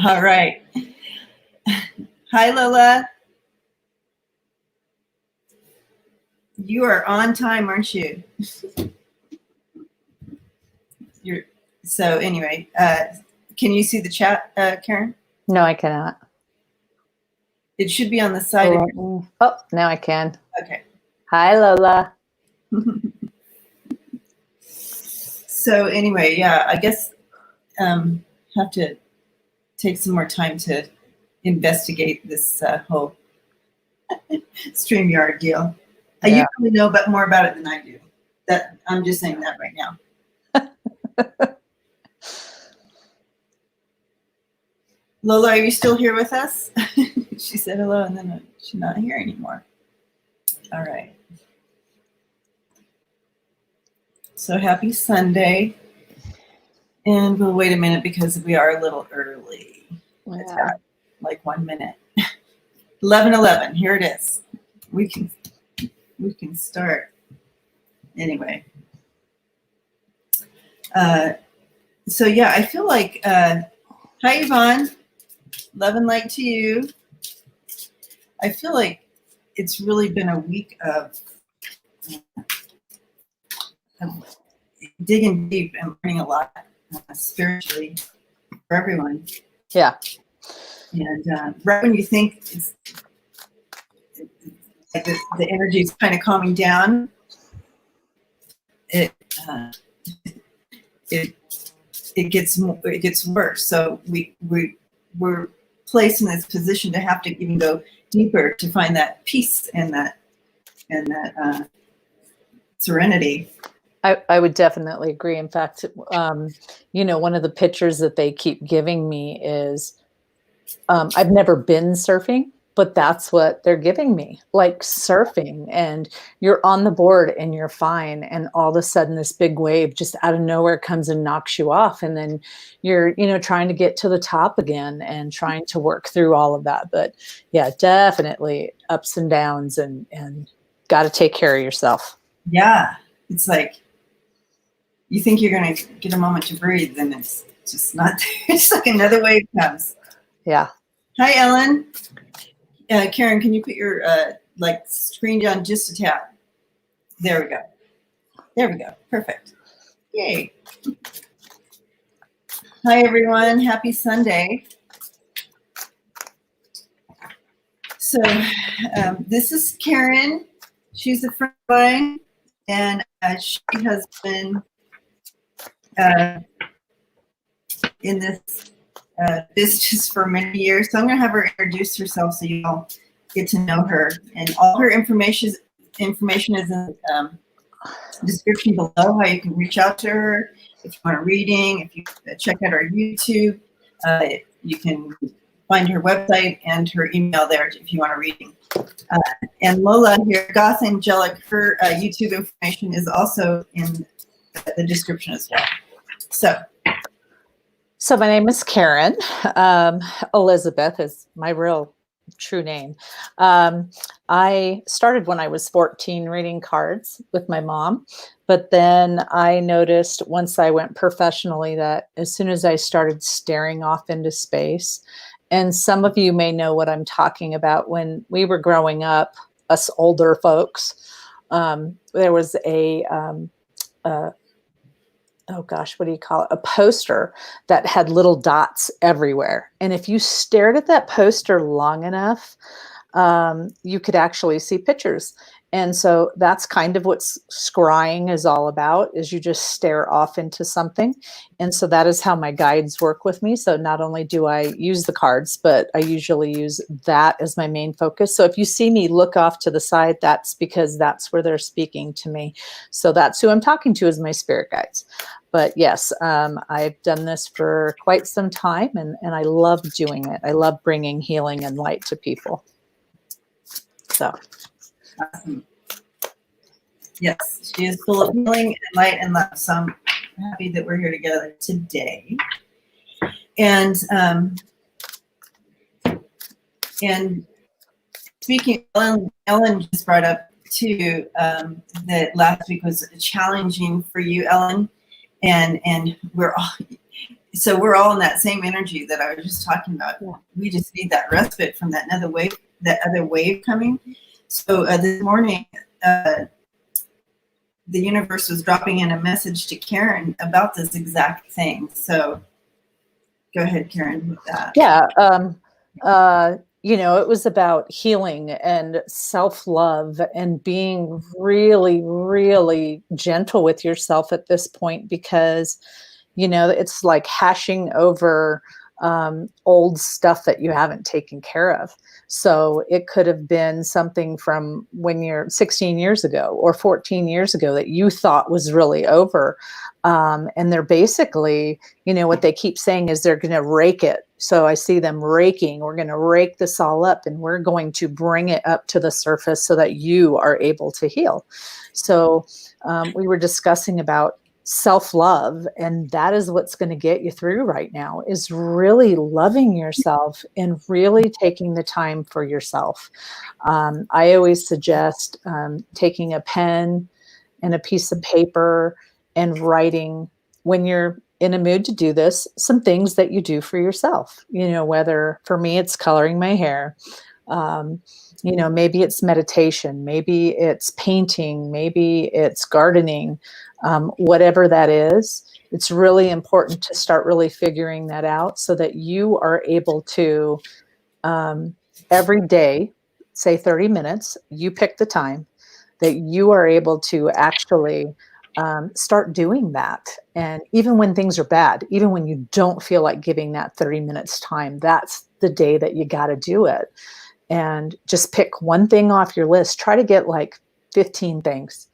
All right. Hi, Lola. You are on time, aren't you? So anyway, can you see the chat, Karen? No, I cannot. It should be on the side of your... Oh, now I can. Okay. Hi, Lola. So anyway, yeah, I guess have to take some more time to investigate this whole StreamYard deal. Yeah. You probably know more about it than I do. That I'm just saying that right now. Lola, are you still here with us? She said hello, and then she's not here anymore. All right. So happy Sunday. And we'll wait a minute because we are a little early. Yeah. Like 1 minute. 11:11. Here it is. We can start. Anyway. So yeah, I feel like hi Yvonne. Love and light to you. I feel like it's really been a week of digging deep and learning a lot spiritually for everyone. Yeah. And right when you think it's like the energy is kind of calming down, it gets worse. So we're placed in this position to have to even go deeper to find that peace and that serenity. I would definitely agree. In fact, one of the pictures that they keep giving me is I've never been surfing, but that's what they're giving me, like surfing, and you're on the board and you're fine. And all of a sudden this big wave just out of nowhere comes and knocks you off. And then you're, trying to get to the top again and trying to work through all of that. But yeah, definitely ups and downs and got to take care of yourself. Yeah. It's like, you think you're going to get a moment to breathe, and it's just not there. It's like another wave comes. Yeah. Hi, Ellen. Karen, can you put your screen down just a tap? There we go. There we go. Perfect. Yay. Hi, everyone. Happy Sunday. So this is Karen. She's a friend of mine, and she has been in this business for many years. So I'm going to have her introduce herself so you all get to know her. And all her information is in the description below, how you can reach out to her. If you want a reading, if you check out our YouTube, you can find her website and her email there if you want a reading. And Lola here, Gothangelik, her YouTube information is also in the description as well. So my name is Karen. Elizabeth is my real true name. I started when I was 14 reading cards with my mom, but then I noticed once I went professionally that as soon as I started staring off into space, and some of you may know what I'm talking about, when we were growing up, us older folks, there was oh gosh, what do you call it? A poster that had little dots everywhere. And if you stared at that poster long enough, you could actually see pictures. And so that's kind of what scrying is all about, is you just stare off into something. And so that is how my guides work with me. So not only do I use the cards, but I usually use that as my main focus. So if you see me look off to the side, that's because that's where they're speaking to me. So that's who I'm talking to, is my spirit guides. But yes, I've done this for quite some time, and I love doing it. I love bringing healing and light to people. So. Awesome. Yes, she is full of healing and light and love. So I'm happy that we're here together today. And speaking, Ellen just brought up too that last week was challenging for you, Ellen, and we're all. So we're all in that same energy that I was just talking about. Yeah. We just need that respite from that other wave coming. So this morning, the universe was dropping in a message to Karen about this exact thing. So go ahead, Karen, with that. Yeah. It was about healing and self-love and being really, really gentle with yourself at this point, because, it's like hashing over old stuff that you haven't taken care of. So it could have been something from when you're 16 years ago or 14 years ago that you thought was really over. And they're basically, what they keep saying is they're going to rake it. So I see them raking. We're going to rake this all up and we're going to bring it up to the surface so that you are able to heal. So we were discussing about self-love, and that is what's going to get you through right now, is really loving yourself and really taking the time for yourself. I always suggest taking a pen and a piece of paper and writing, when you're in a mood to do this, some things that you do for yourself. Whether for me it's coloring my hair, maybe it's meditation, maybe it's painting, maybe it's gardening, whatever that is. It's really important to start really figuring that out so that you are able to every day, say 30 minutes, you pick the time that you are able to actually start doing that. And even when things are bad, even when you don't feel like giving that 30 minutes time, that's the day that you got to do it. And just pick one thing off your list. Try to get like 15 things.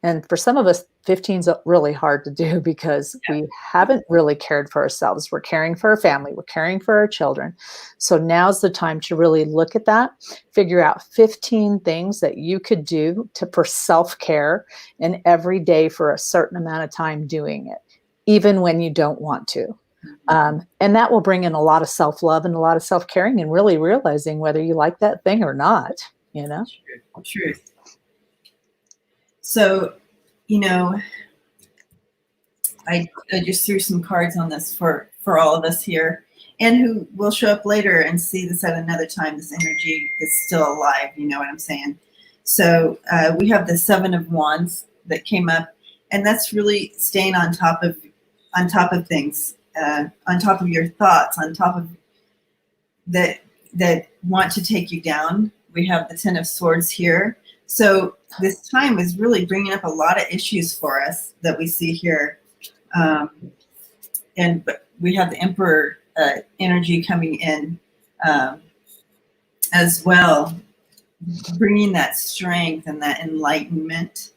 And for some of us, 15 is really hard to do because we haven't really cared for ourselves. We're caring for our family. We're caring for our children. So now's the time to really look at that, figure out 15 things that you could do for self-care, and every day for a certain amount of time doing it, even when you don't want to. And that will bring in a lot of self-love and a lot of self-caring and really realizing whether you like that thing or not, Truth. So, I just threw some cards on this for all of us here, and who will show up later and see this at another time. This energy is still alive. You know what I'm saying? So we have the 7 of Wands that came up, and that's really staying on top of things, on top of your thoughts, on top of that want to take you down. We have the 10 of Swords here. So this time is really bringing up a lot of issues for us that we see here. But we have the Emperor energy coming in as well, bringing that strength and that enlightenment,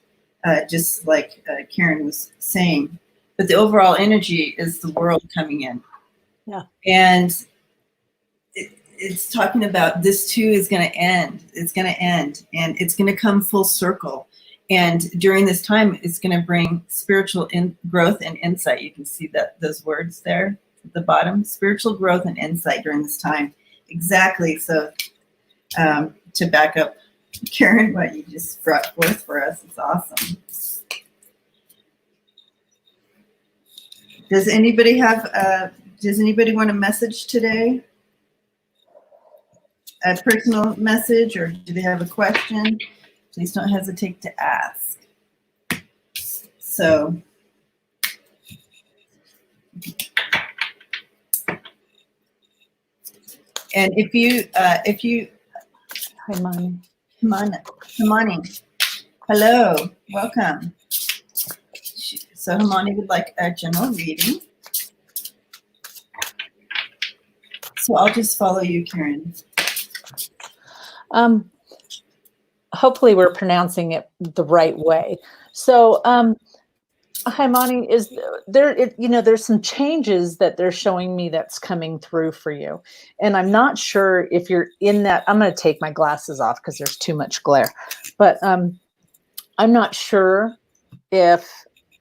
just like Karen was saying. But the overall energy is the World coming in. Yeah. And it's talking about this too is going to end. It's going to end, and it's going to come full circle. And during this time, it's going to bring spiritual growth and insight. You can see those words there at the bottom: spiritual growth and insight during this time. Exactly. So to back up, Karen, what you just brought forth for us, it's awesome. Does anybody want a message today? A personal message, or do they have a question? Please don't hesitate to ask. So, and if you, Hi, Moni. Himani, hello, welcome. So Himani would like a general reading. So I'll just follow you, Karen. Hopefully we're pronouncing it the right way. So, hi, Moni, is there, there's some changes that they're showing me that's coming through for you. And I'm not sure if you're in that. I'm going to take my glasses off because there's too much glare, but I'm not sure if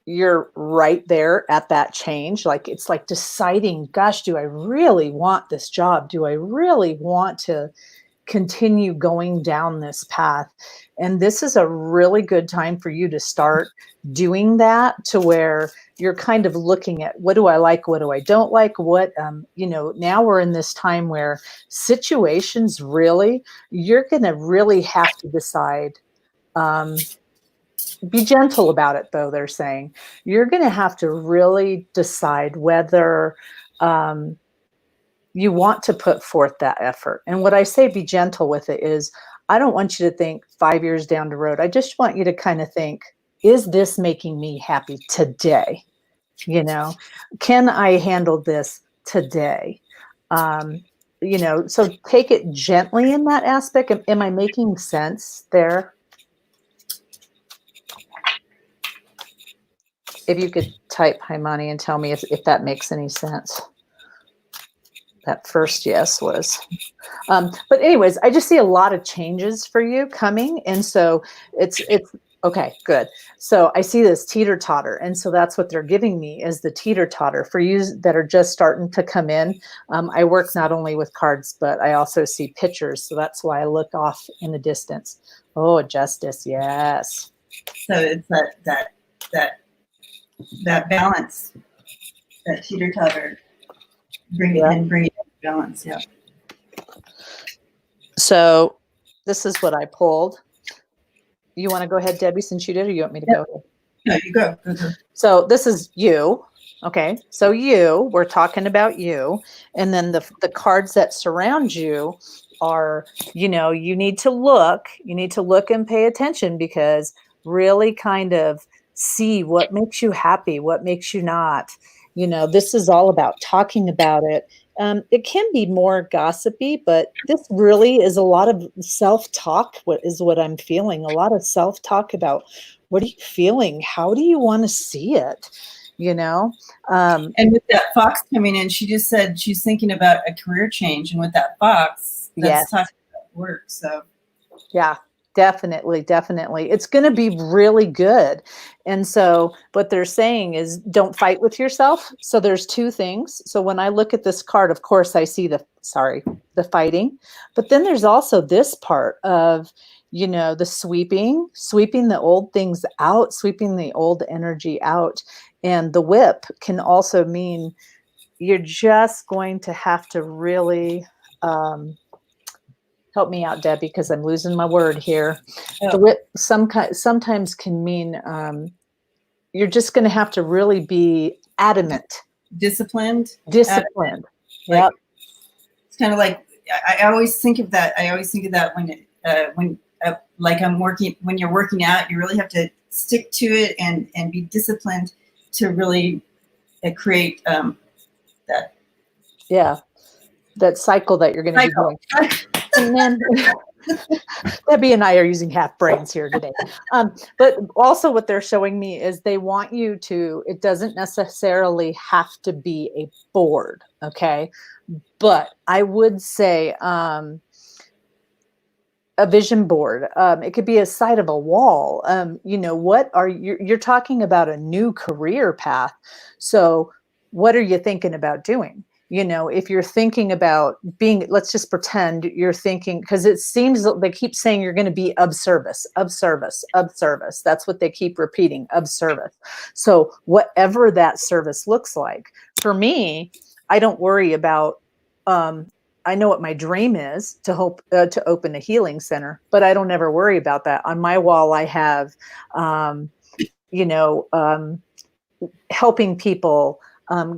you're right there at that change. Like, it's like deciding, gosh, do I really want this job? Do I really want to continue going down this path? And this is a really good time for you to start doing that, to where you're kind of looking at, what do I like? What do I don't like? What, now we're in this time where situations really, you're going to really have to decide. Be gentle about it, though, they're saying. You're going to have to really decide whether you want to put forth that effort. And what I say, be gentle with it, is I don't want you to think 5 years down the road. I just want you to kind of think, is this making me happy today? Can I handle this today? So take it gently in that aspect. Am I making sense there? If you could type Haimani and tell me if that makes any sense. That first yes was. But anyways, I just see a lot of changes for you coming. And so it's okay, good. So I see this teeter-totter. And so that's what they're giving me, is the teeter-totter. For you that are just starting to come in, I work not only with cards, but I also see pictures. So that's why I look off in the distance. Oh, justice, yes. So it's that balance, that teeter-totter. Bring it in balance, yeah. So this is what I pulled. You want to go ahead, Debbie, since you did, or you want me to go ahead? No, you go. So this is you. Okay. So we're talking about you. And then the cards that surround you are, you need to look and pay attention, because really kind of see what makes you happy, what makes you not. This is all about talking about it. It can be more gossipy, but this really is a lot of self-talk. What I'm feeling, a lot of self-talk about, what are you feeling? How do you want to see it? And with that fox coming in, she just said she's thinking about a career change. And with that fox, that's talking about work. So yeah, definitely. It's going to be really good. And so what they're saying is, don't fight with yourself. So there's two things. So when I look at this card, of course, I see the fighting, but then there's also this part of, the sweeping the old things out, sweeping the old energy out. And the whip can also mean you're just going to have to really, help me out, Debbie, because I'm losing my word here. Yeah. The whip sometimes can mean you're just going to have to really be adamant. Disciplined. Adamant. Yeah. It's kind of like, I always think of that. When when you're working out, you really have to stick to it and be disciplined to really create that. Yeah. That cycle that you're going to be doing. And then Debbie and I are using half brains here today. But also what they're showing me is they want you to, it doesn't necessarily have to be a board, okay? But I would say a vision board. It could be a side of a wall. You're talking about a new career path. So what are you thinking about doing? If you're thinking about being, let's just pretend you're thinking, because it seems they keep saying you're going to be of service. That's what they keep repeating, of service. So whatever that service looks like, for me, I don't worry about, I know what my dream is, to open a healing center, but I don't ever worry about that. On my wall, I have, helping people,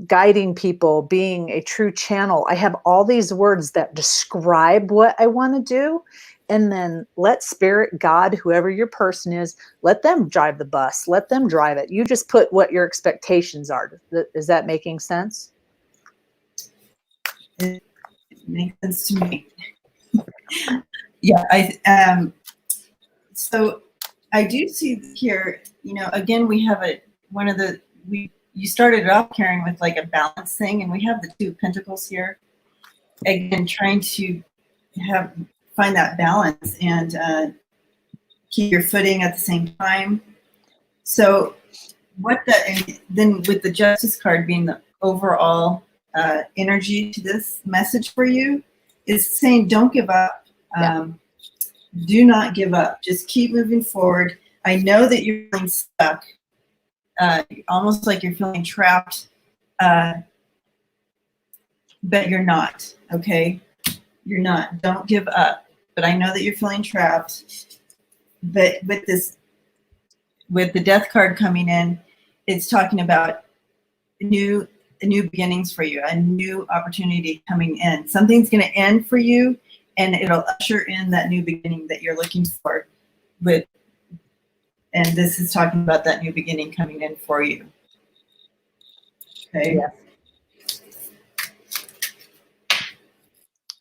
guiding people, being a true channel. I have all these words that describe what I want to do. And then let spirit, God, whoever your person is, let them drive the bus. Let them drive it. You just put what your expectations are. Is that making sense? It makes sense to me. Yeah. So I do see here, again, we have you started off, Karen, with like a balance thing, and we have the Two of Pentacles here. Again, trying to find that balance and keep your footing at the same time. So and then with the Justice card being the overall energy to this message for you, is saying don't give up. Do not give up. Just keep moving forward. I know that you're feeling stuck. almost like you're feeling trapped, but you're not, okay? You're not. Don't give up. But I know that you're feeling trapped. But with the death card coming in, it's talking about new beginnings for you, a new opportunity coming in. Something's going to end for you, and it'll usher in that new beginning that you're looking for. And this is talking about that new beginning coming in for you. Okay.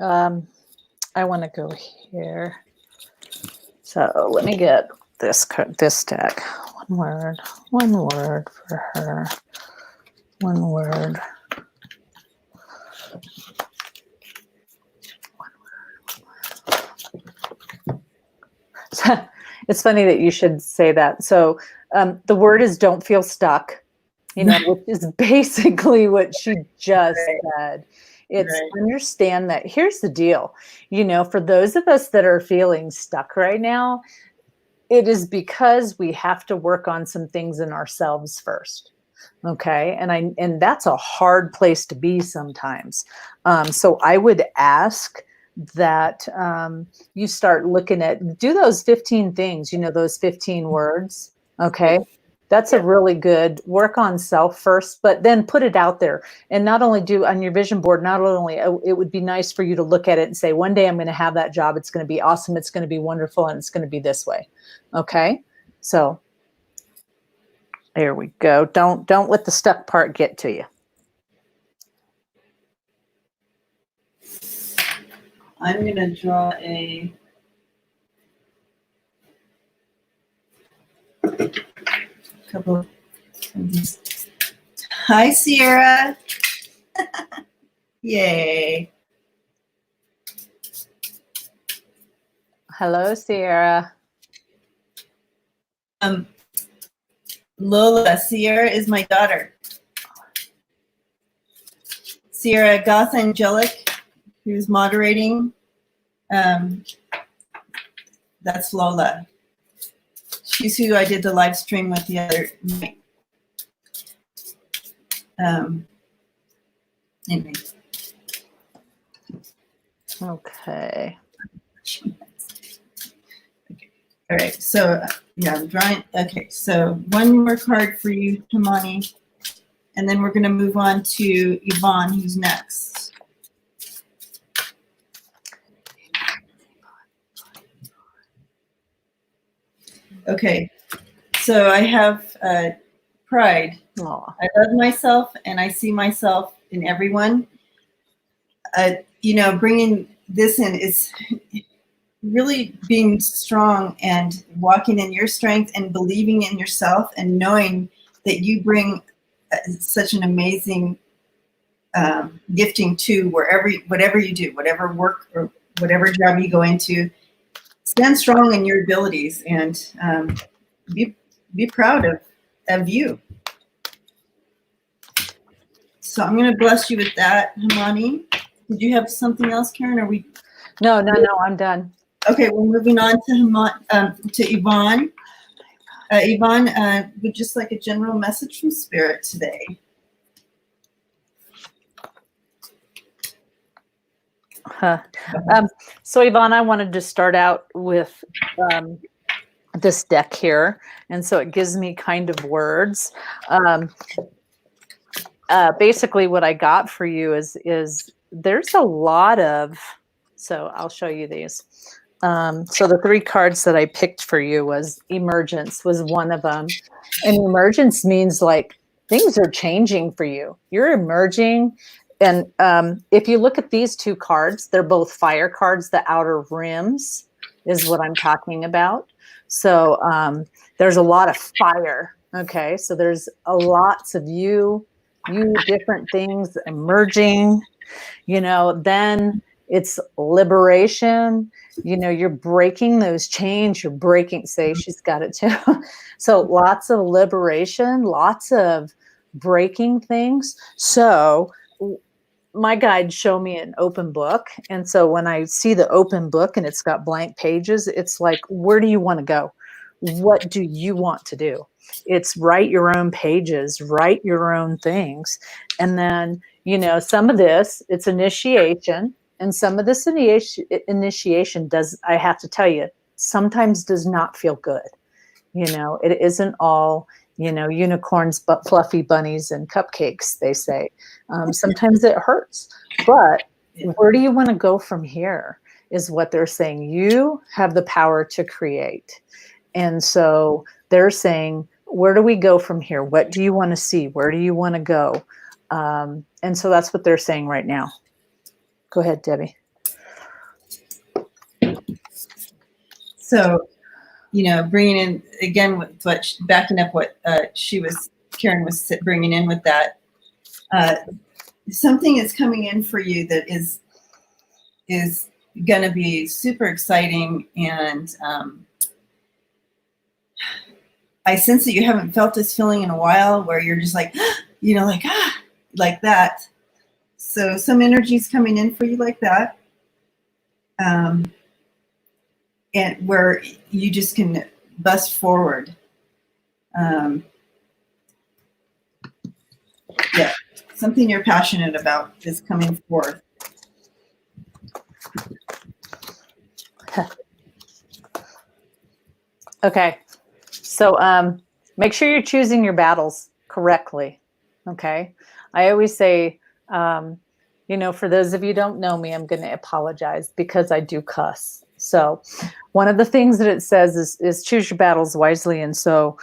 Yeah. I want to go here. So let me get this deck. One word for her. One word. It's funny that you should say that. So the word is don't feel stuck, which is basically what she just said. It's understand that here's the deal. For those of us that are feeling stuck right now, it is because we have to work on some things in ourselves first. Okay. And that's a hard place to be sometimes. So I would ask that you start looking do those 15 things, those 15 words. Okay. That's a really good work on self first, but then put it out there. And not only do on your vision board, not only it would be nice for you to look at it and say, one day I'm going to have that job. It's going to be awesome. It's going to be wonderful. And it's going to be this way. Okay. So there we go. Don't let the stuck part get to you. I'm going to draw a couple of these. Hi, Sierra. Yay. Hello, Sierra. Lola, Sierra is my daughter. Sierra Gothangelik, who's moderating. That's Lola. She's who I did the live stream with the other night. Anyway. Okay. All right, so yeah, I'm drawing. Okay, so one more card for you, Himani, and then we're going to move on to Yvonne, who's next. Okay, so I have pride. Aww. I love myself, and I see myself in everyone. Bringing this in is really being strong and walking in your strength and believing in yourself and knowing that you bring such an amazing gifting to whatever you do, whatever work or whatever job you go into. Stand strong in your abilities and be proud of you. So I'm going to bless you with that, Himani. Did you have something else, Karen? Are we? No, I'm done. Okay, we're moving on to Yvonne. Yvonne would just like a general message from Spirit today. So Yvonne, I wanted to start out with this deck here, and so it gives me kind of words. Basically, what I got for you is there's a lot of. So I'll show you these. So the 3 cards that I picked for you was emergence was one of them. And emergence means like things are changing for you. You're emerging. And if you look at these 2 cards, they're both fire cards. The outer rims is what I'm talking about. So there's a lot of fire. Okay. So there's lots of you different things emerging, then it's liberation. You're breaking those chains. You're breaking, say she's got it too. So lots of liberation, lots of breaking things. So my guides show me an open book. And so when I see the open book and it's got blank pages, it's like, where do you want to go? what do you want to do? It's write your own pages, write your own things. And then, you know, some of this, it's initiation. And some of this initiation does, I have to tell you, sometimes does not feel good. You know, it isn't all, you know, unicorns, but fluffy bunnies and cupcakes, they say. Sometimes it hurts. But where do you want to go from here is what they're saying. You have the power to create. And so they're saying, where do we go from here? What do you want to see? Where do you want to go? And so that's what they're saying right now. Go ahead, Debbie. So, you know, bringing in again with what backing up what Karen was bringing in with that. Something is coming in for you that is going to be super exciting, and I sense that you haven't felt this feeling in a while, where you're just like, you know, like that. So some energy is coming in for you like that. And where you just can bust forward. Yeah, something you're passionate about is coming forth. Okay, so make sure you're choosing your battles correctly. Okay, I always say, you know, for those of you who don't know me, I'm going to apologize because I do cuss. So one of the things that it says is choose your battles wisely. And so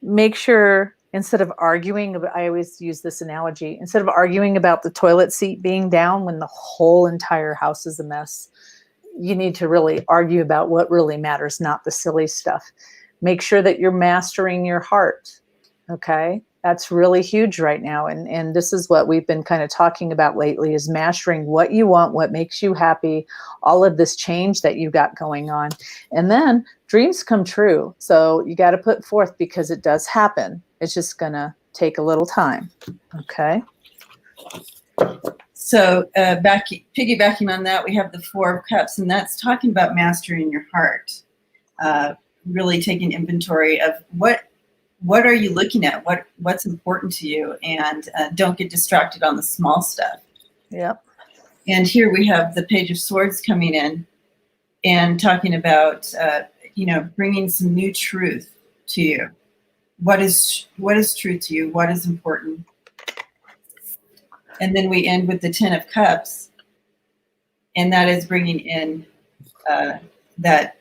make sure, instead of arguing, I always use this analogy, instead of arguing about the toilet seat being down when the whole entire house is a mess, you need to really argue about what really matters, not the silly stuff. Make sure that you're mastering your heart. Okay. That's really huge right now. And this is what we've been kind of talking about lately, is mastering what you want, what makes you happy, all of this change that you got going on. And then dreams come true. So you got to put forth, because it does happen. It's just going to take a little time. Okay. So piggybacking on that, we have the Four of Cups, and that's talking about mastering your heart. Really taking inventory of what are you looking at? What's important to you? And don't get distracted on the small stuff. Yep. And here we have the Page of Swords coming in and talking about, you know, bringing some new truth to you. What is truth to you? What is important? And then we end with the Ten of Cups, and that is bringing in that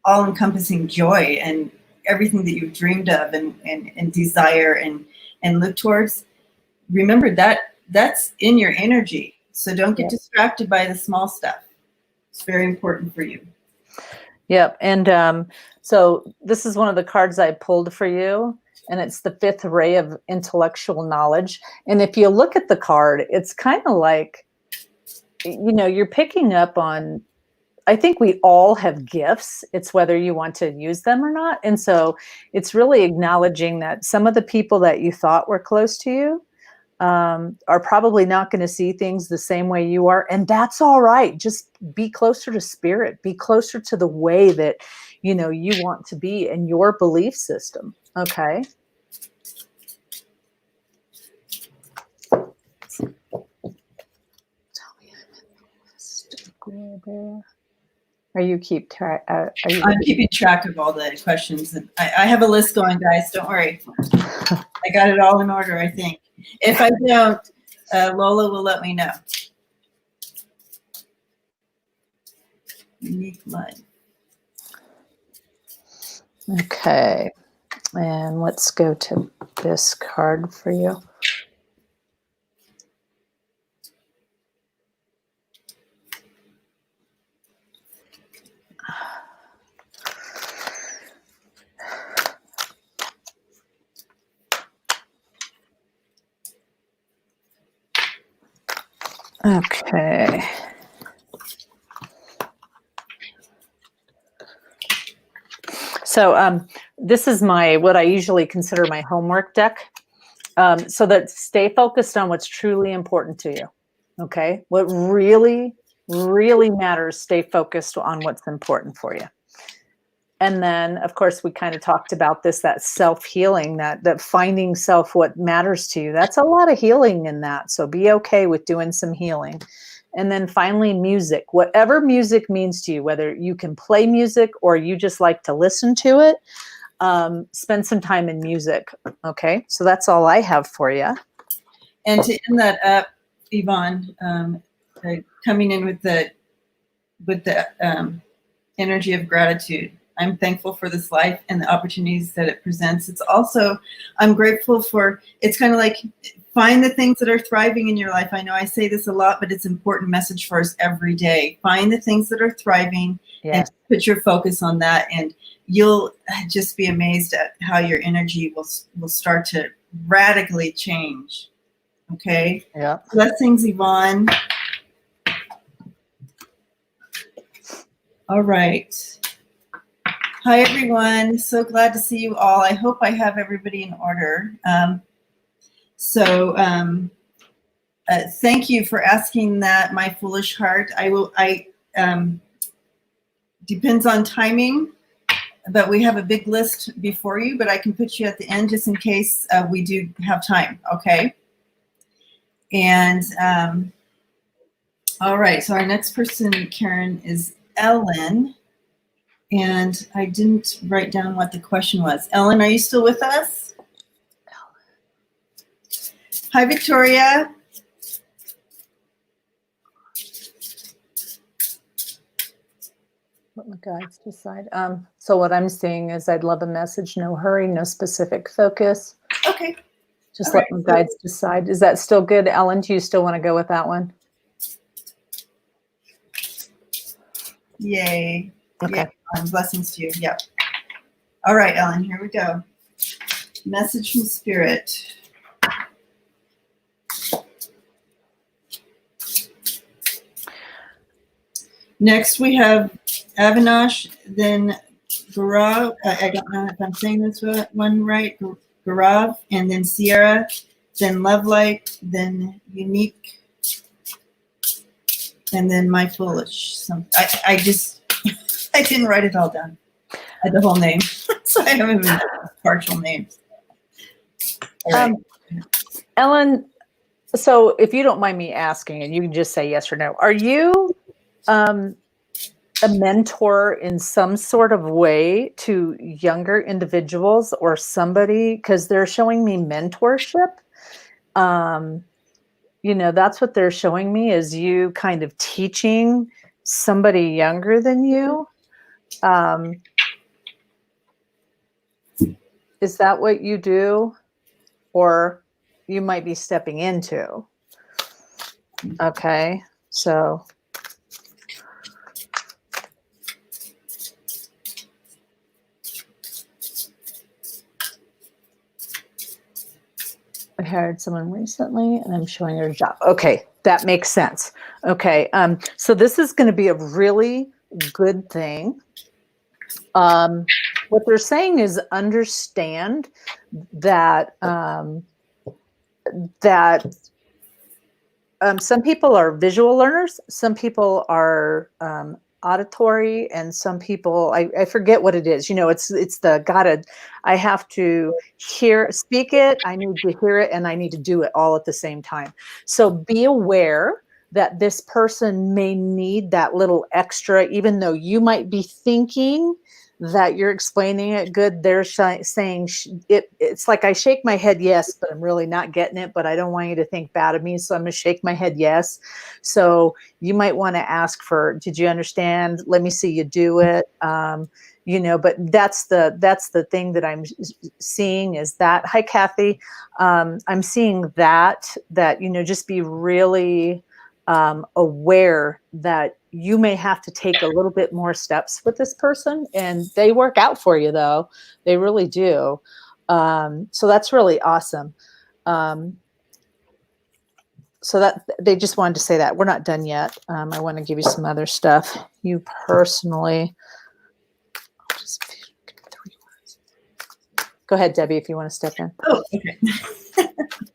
all-encompassing joy and everything that you've dreamed of and desire and look towards. Remember that's in your energy. So don't get distracted by the small stuff. It's very important for you. Yep. And so this is one of the cards I pulled for you, and it's the fifth ray of intellectual knowledge. And if you look at the card, it's kind of like, you know, you're picking up on, I think we all have gifts. It's whether you want to use them or not. And so it's really acknowledging that some of the people that you thought were close to you are probably not going to see things the same way you are. And that's all right. Just be closer to spirit, be closer to the way that, you know, you want to be in your belief system. Okay. Are you keep track? I'm keeping track of all the questions, and I have a list going, guys. Don't worry. I got it all in order, I think. If I don't, Lola will let me know. Unique life. Okay. And let's go to this card for you. Okay. So this is what I usually consider my homework deck. So that stay focused on what's truly important to you. Okay. What really, really matters, stay focused on what's important for you. And then, of course, we kind of talked about this, that self-healing, that finding self, what matters to you. That's a lot of healing in that. So be okay with doing some healing. And then finally, music. Whatever music means to you, whether you can play music or you just like to listen to it, spend some time in music. Okay, so that's all I have for you. And to end that up, Yvonne, coming in with the energy of gratitude. I'm thankful for this life and the opportunities that it presents. It's also, I'm grateful for, it's kind of like, find the things that are thriving in your life. I know I say this a lot, but it's an important message for us every day. Find the things that are thriving, Yes. and put your focus on that. And you'll just be amazed at how your energy will start to radically change. Okay. Yeah. Blessings, Yvonne. All right. Hi, everyone. So glad to see you all. I hope I have everybody in order. Thank you for asking that, my foolish heart. Depends on timing, but we have a big list before you, but I can put you at the end just in case we do have time, okay? And all right, so our next person, Karen, is Ellen. And I didn't write down what the question was. Ellen, are you still with us? Hi, Victoria. Let my guides decide. So what I'm seeing is I'd love a message, no hurry, no specific focus. Okay. Just All let right. my guides decide. Is that still good, Ellen? Do you still want to go with that one? Yay. Okay. Yay. Blessings to you. Yep. All right, Ellen, here we go. Message from Spirit. Next, we have Avinash, then Gaurav. I don't know if I'm saying this one right. Gaurav, and then Sierra, then Lovelight, then Unique, and then My Foolish. I just, I didn't write it all down. I had the whole name, so I haven't even partial names. All right. Ellen, so if you don't mind me asking, and you can just say yes or no, are you a mentor in some sort of way to younger individuals or somebody? Because they're showing me mentorship. You know, that's what they're showing me, is you kind of teaching somebody younger than you. Is that what you do? Or you might be stepping into? Okay, so I hired someone recently and I'm showing her a job. Okay, that makes sense. Okay, so this is going to be a really good thing. What they're saying is understand that some people are visual learners, some people are auditory, and some people, I forget what it is. You know, it's I have to speak it, I need to hear it, and I need to do it all at the same time. So be aware that this person may need that little extra, even though you might be thinking that you're explaining it good. They're saying it's like, I shake my head yes, but I'm really not getting it, but I don't want you to think bad of me, so I'm gonna shake my head yes. So you might want to ask for, did you understand? Let me see you do it. You know, but that's the thing that I'm seeing, is that, hi Kathy, I'm seeing that you know, just be really aware that you may have to take a little bit more steps with this person, and they work out for you, though. They really do. So that's really awesome. So that they just wanted to say that. We're not done yet. I want to give you some other stuff. You personally. Go ahead, Debbie, if you want to step in. Oh, okay.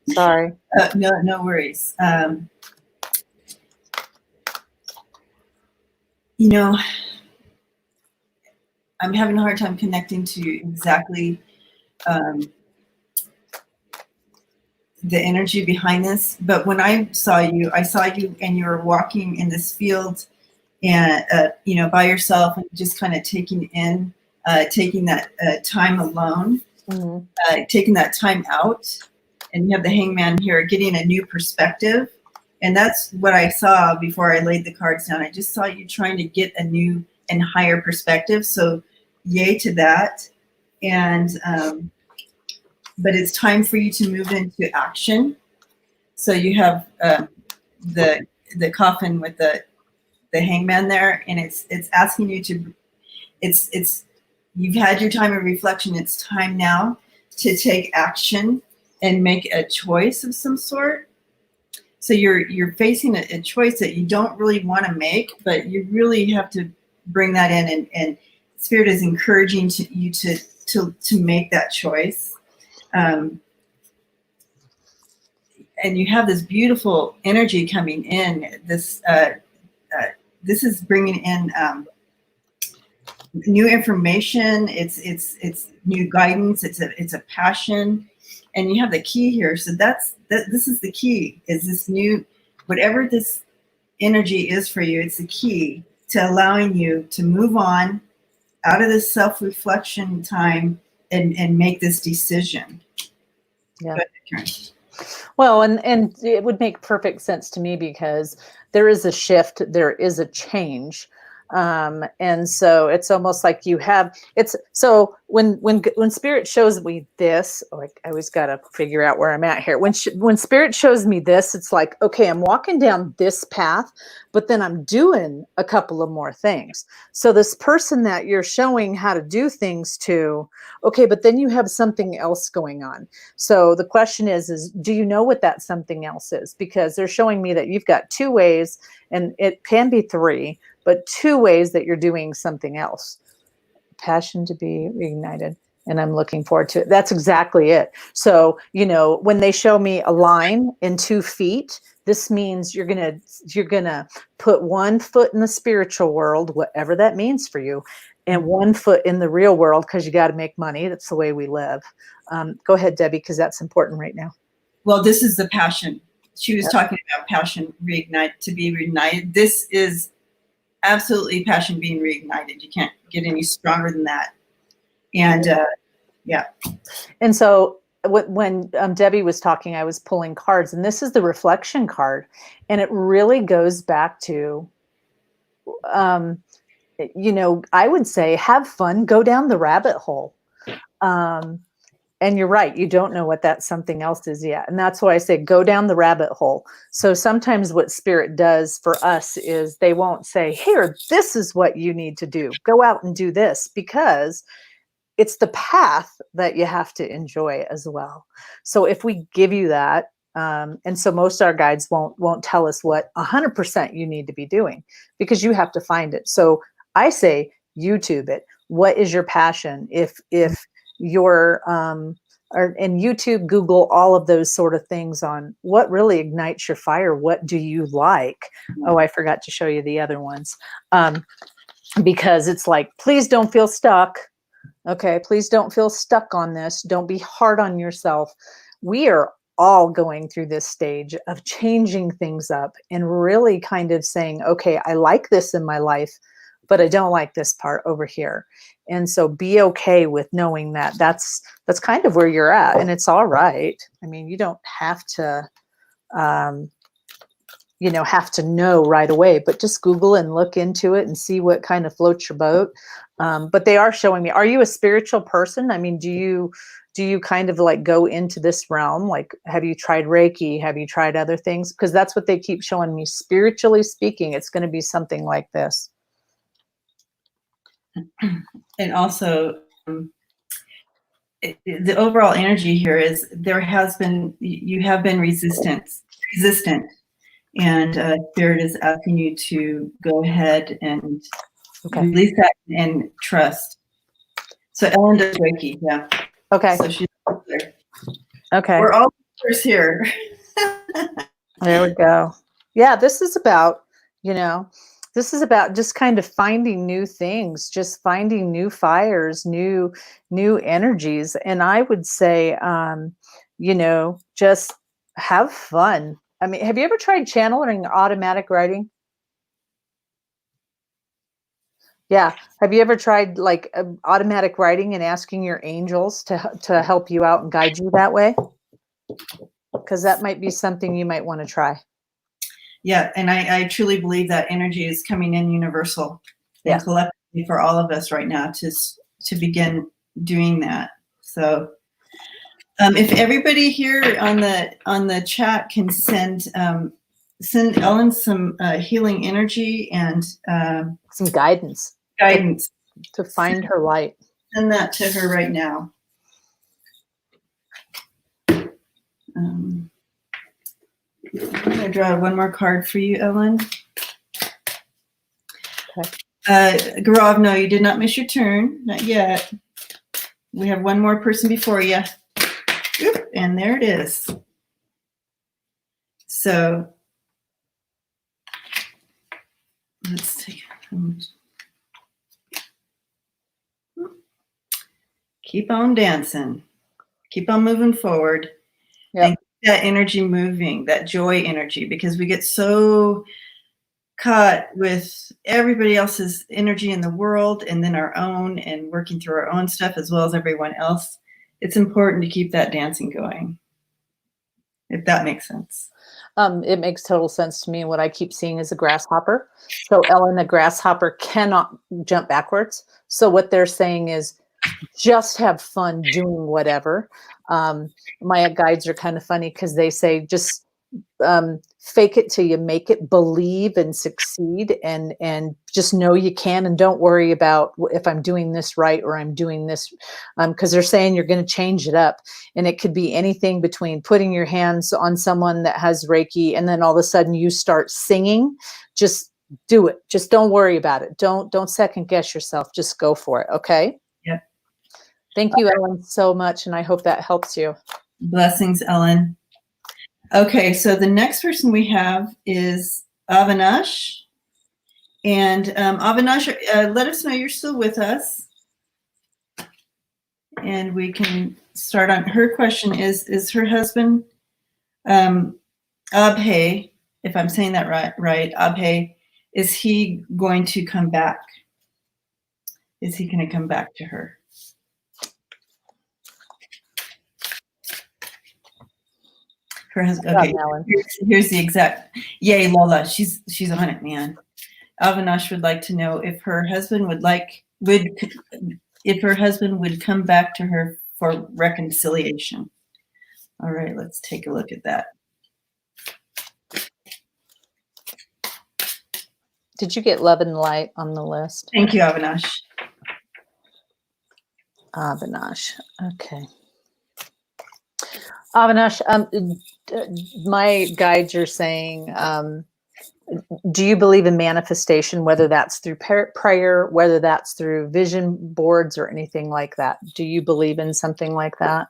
Sorry. No worries. You know, I'm having a hard time connecting to exactly the energy behind this. But when I saw you and you were walking in this field and, by yourself and just kind of taking that time alone, taking that time out. And you have the hangman here getting a new perspective. And that's what I saw before I laid the cards down. I just saw you trying to get a new and higher perspective. So yay to that. And, but it's time for you to move into action. So you have the coffin with the hangman there, and it's asking you to, you've had your time of reflection. It's time now to take action and make a choice of some sort. So you're facing a choice that you don't really want to make, but you really have to bring that in, and Spirit is encouraging you to make that choice. And you have this beautiful energy coming in. This is bringing in new information. It's new guidance. It's a passion, and you have the key here. So this is the key. Is this new, whatever this energy is for you? It's the key to allowing you to move on out of this self-reflection time and make this decision. Yeah. Go ahead, Karen. Well, and it would make perfect sense to me because there is a shift, there is a change. And so it's almost like you have, it's so when Spirit shows me this, I always got to figure out where I'm at here. When Spirit shows me this, it's like, okay, I'm walking down this path, but then I'm doing a couple of more things. So this person that you're showing how to do things to, okay, but then you have something else going on. So the question is do you know what that something else is? Because they're showing me that you've got 2 ways, and it can be 3, but 2 ways that you're doing something else. Passion to be reignited. And I'm looking forward to it. That's exactly it. So, when they show me a line in 2 feet, this means you're gonna put 1 foot in the spiritual world, whatever that means for you, and 1 foot in the real world, because you got to make money. That's the way we live. Go ahead, Debbie, because that's important right now. Well, this is the passion. She was talking about passion to be reignited. This is absolutely passion being reignited. You can't get any stronger than that. And yeah. And so when Debbie was talking, I was pulling cards, and this is the reflection card, and it really goes back to, I would say have fun, go down the rabbit hole. And you're right, you don't know what that something else is yet. And that's why I say go down the rabbit hole. So sometimes what Spirit does for us is they won't say, here, this is what you need to do. Go out and do this, because it's the path that you have to enjoy as well. So if we give you that, and so most of our guides won't tell us what 100% you need to be doing, because you have to find it. So I say YouTube it. What is your passion? If you're and YouTube, Google, all of those sort of things on what really ignites your fire. What do you like? Oh, I forgot to show you the other ones, because it's like, please don't feel stuck. Okay, please don't feel stuck on this. Don't be hard on yourself. We are all going through this stage of changing things up and really kind of saying, okay, I like this in my life, but I don't like this part over here. And so be okay with knowing that that's kind of where you're at, and it's all right. I mean, you don't have to, have to know right away, but just Google and look into it and see what kind of floats your boat. But they are showing me, are you a spiritual person? I mean, do you kind of like go into this realm? Like, have you tried Reiki? Have you tried other things? Because that's what they keep showing me. Spiritually speaking, it's going to be something like this. And also, the overall energy here is you have been resistant, and Spirit is asking you to go ahead and release that and trust. So Ellen does Reiki, yeah. Okay. So she's there. Okay. We're all here. There we go. Yeah, this is about, This is about just kind of finding new things, just finding new fires, new energies. And I would say, just have fun. I mean, have you ever tried channeling or automatic writing? Yeah. Have you ever tried like automatic writing and asking your angels to help you out and guide you that way? Because that might be something you might want to try. Yeah, and I truly believe that energy is coming in universal and collectively for all of us right now to begin doing that. So, if everybody here on the chat can send Ellen some healing energy and some guidance to find her light. Send that to her right now. I'm going to draw one more card for you, Ellen. Okay. Gaurav, no, you did not miss your turn. Not yet. We have one more person before you. Oop, and there it is. So let's take keep on dancing. Keep on moving forward. Yep. And keep that energy moving, that joy energy, because we get so caught with everybody else's energy in the world and then our own, and working through our own stuff as well as everyone else. It's important to keep that dancing going, if that makes sense. It makes total sense to me. What I keep seeing is a grasshopper. So Ellen, a grasshopper cannot jump backwards. So what they're saying is just have fun doing whatever. My guides are kind of funny because they say just fake it till you make it, believe and succeed, and just know you can, and don't worry about if I'm doing this right or I'm doing this, because they're saying you're going to change it up, and it could be anything between putting your hands on someone that has Reiki and then all of a sudden you start singing. Just do it. Just don't worry about it. Don't second guess yourself. Just go for it. Okay. Yeah. Thank you, Ellen, so much, and I hope that helps you. Blessings, Ellen. Okay, so the next person we have is Avinash. And Avinash, let us know you're still with us. And we can start on her question is her husband, Abhay, if I'm saying that right, Abhay, is he going to come back? Is he going to come back to her? Her husband. Okay, here's the exact. Yay, Lola, she's on it, man. Avinash would like to know if her husband would come back to her for reconciliation. All right, let's take a look at that. Did you get love and light on the list? Thank you, Avinash. Avinash, okay. Avinash, my guides are saying, do you believe in manifestation, whether that's through prayer, whether that's through vision boards or anything like that? Do you believe in something like that?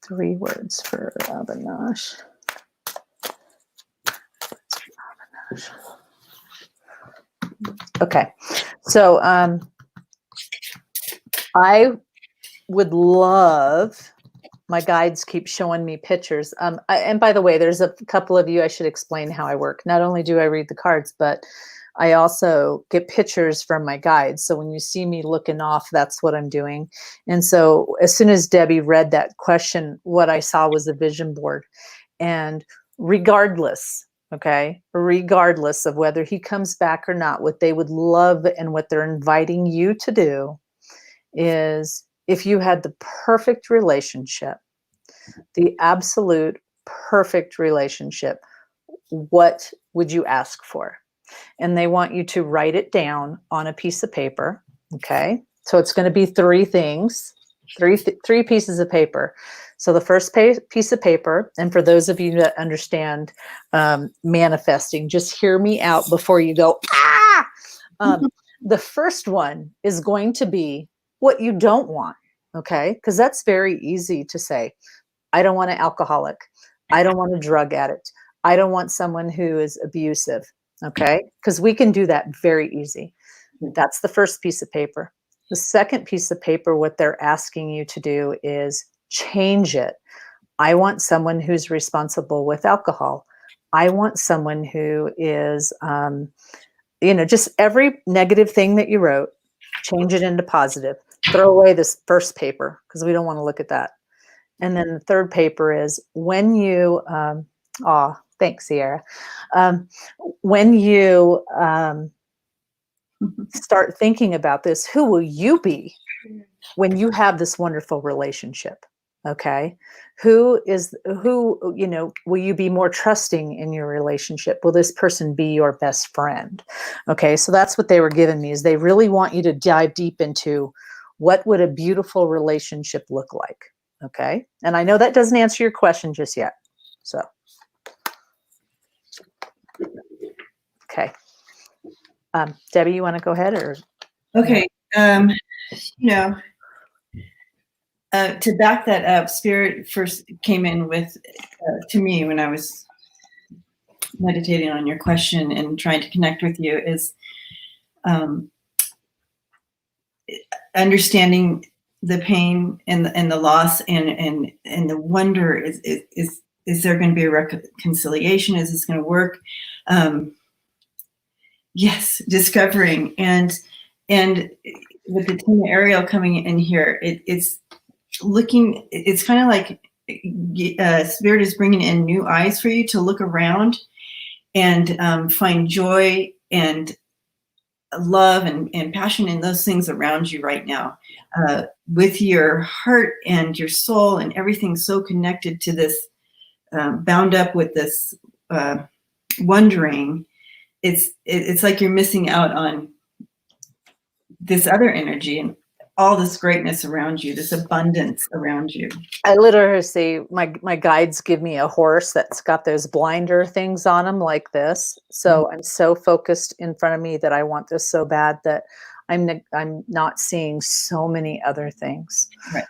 3 words for Avinash. Okay, so I would love, my guides keep showing me pictures. And by the way, there's a couple of you, I should explain how I work. Not only do I read the cards, but I also get pictures from my guides. So when you see me looking off, that's what I'm doing. And so as soon as Debbie read that question, what I saw was a vision board. And regardless of whether he comes back or not, what they would love and what they're inviting you to do is, if you had the perfect relationship, the absolute perfect relationship, what would you ask for? And they want you to write it down on a piece of paper. Okay. So it's going to be 3 things, three pieces of paper. So the first piece of paper, and for those of you that understand manifesting, just hear me out before you go, ah! The first one is going to be what you don't want, okay? Because that's very easy to say. I don't want an alcoholic. I don't want a drug addict. I don't want someone who is abusive. Okay. Because we can do that very easy. That's the first piece of paper. The second piece of paper, what they're asking you to do is change it. I want someone who's responsible with alcohol. I want someone who is, just every negative thing that you wrote, change it into positive. Throw away this first paper because we don't want to look at that. And then the third paper is when you, thanks, Sierra. When you start thinking about this, who will you be when you have this wonderful relationship? Okay. Will you be more trusting in your relationship? Will this person be your best friend? Okay. So that's what they were giving me, is they really want you to dive deep into what would a beautiful relationship look like. Okay. And I know that doesn't answer your question just yet. So, okay. Debbie, you want to go ahead or? Okay. To back that up, Spirit first came in with, to me, when I was meditating on your question and trying to connect with you, is understanding the pain and the loss and the wonder. Is there going to be a reconciliation? Is this going to work? Yes, discovering and with the team Ariel coming in here, it's looking. It's kind of like Spirit is bringing in new eyes for you to look around and find joy and love and passion in those things around you right now, with your heart and your soul and everything so connected to this, bound up with this wondering. It's like you're missing out on this other energy and all this greatness around you, this abundance around you. I literally see my guides give me a horse that's got those blinder things on them like this. So I'm so focused in front of me that I want this so bad that I'm not seeing so many other things. Right.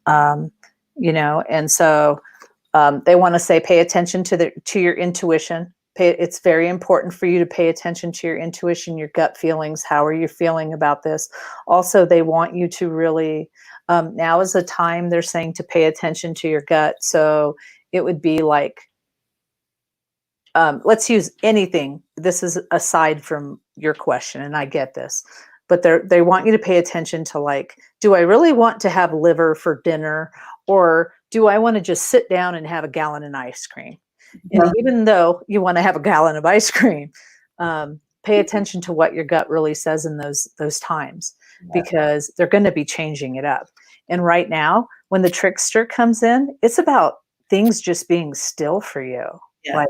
And so they want to say, pay attention to your intuition. It's very important for you to pay attention to your intuition, your gut feelings. How are you feeling about this? Also, they want you to really, now is the time they're saying to pay attention to your gut. So it would be like, let's use anything. This is aside from your question, and I get this, but they want you to pay attention to, like, do I really want to have liver for dinner, or do I want to just sit down and have a gallon of ice cream? And even though you want to have a gallon of ice cream, pay attention to what your gut really says in those times, because they're going to be changing it up. And right now, when the trickster comes in, it's about things just being still for you. Yeah. Like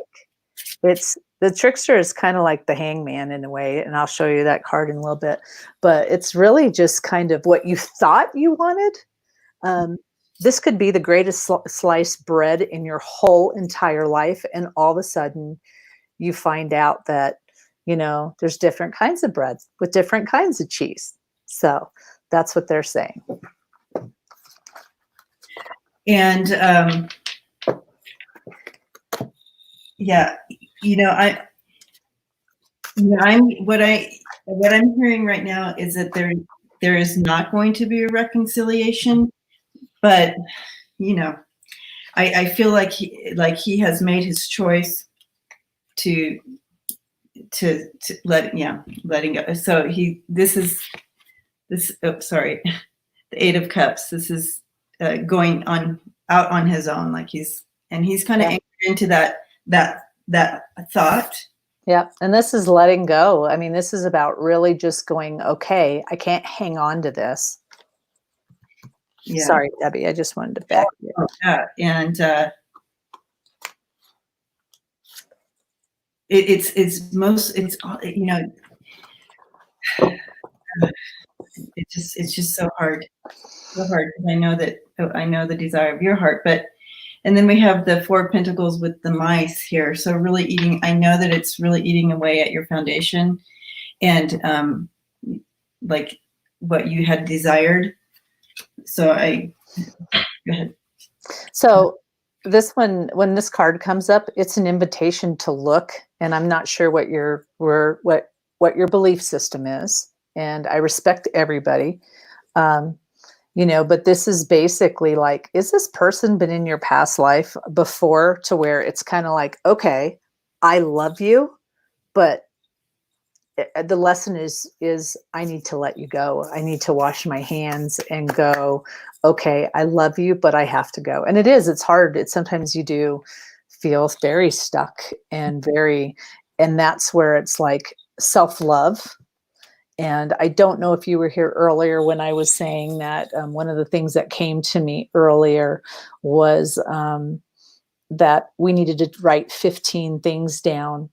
the trickster is kind of like the hangman in a way, and I'll show you that card in a little bit. But it's really just kind of what you thought you wanted. This could be the greatest sliced bread in your whole entire life. And all of a sudden you find out that, there's different kinds of breads with different kinds of cheese. So that's what they're saying. And what I'm hearing right now is that there is not going to be a reconciliation. But, I feel like he has made his choice to letting go. So the 8 of Cups. This is going out on his own. Like he's kind of anchored into that thought. Yeah. And this is letting go. I mean, this is about really just going, okay, I can't hang on to this. Yeah. Sorry, Debbie. I just wanted to back you. And it's just so hard. So hard, because I know the desire of your heart, and then we have the 4 of Pentacles with the mice here. So really I know that it's really eating away at your foundation and like what you had desired. So go ahead. So this one, when this card comes up, it's an invitation to look, and I'm not sure what what your belief system is, and I respect everybody. Um, but this is basically like, is this person been in your past life before, to where it's kind of like, okay, I love you, but the lesson is I need to let you go. I need to wash my hands and go, okay, I love you, but I have to go. And it's hard. Sometimes you do feel very stuck and and that's where it's like self-love. And I don't know if you were here earlier when I was saying that one of the things that came to me earlier was that we needed to write 15 things down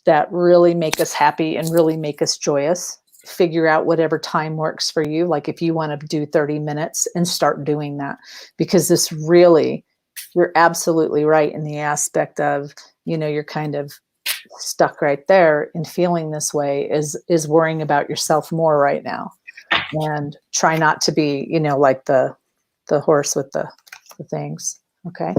that really make us happy and really make us joyous. Figure out whatever time works for you. Like if you want to do 30 minutes and start doing that, because this really, you're absolutely right in the aspect of, you're kind of stuck right there, and feeling this way is worrying about yourself more right now. And try not to be, like the horse with the things. Okay.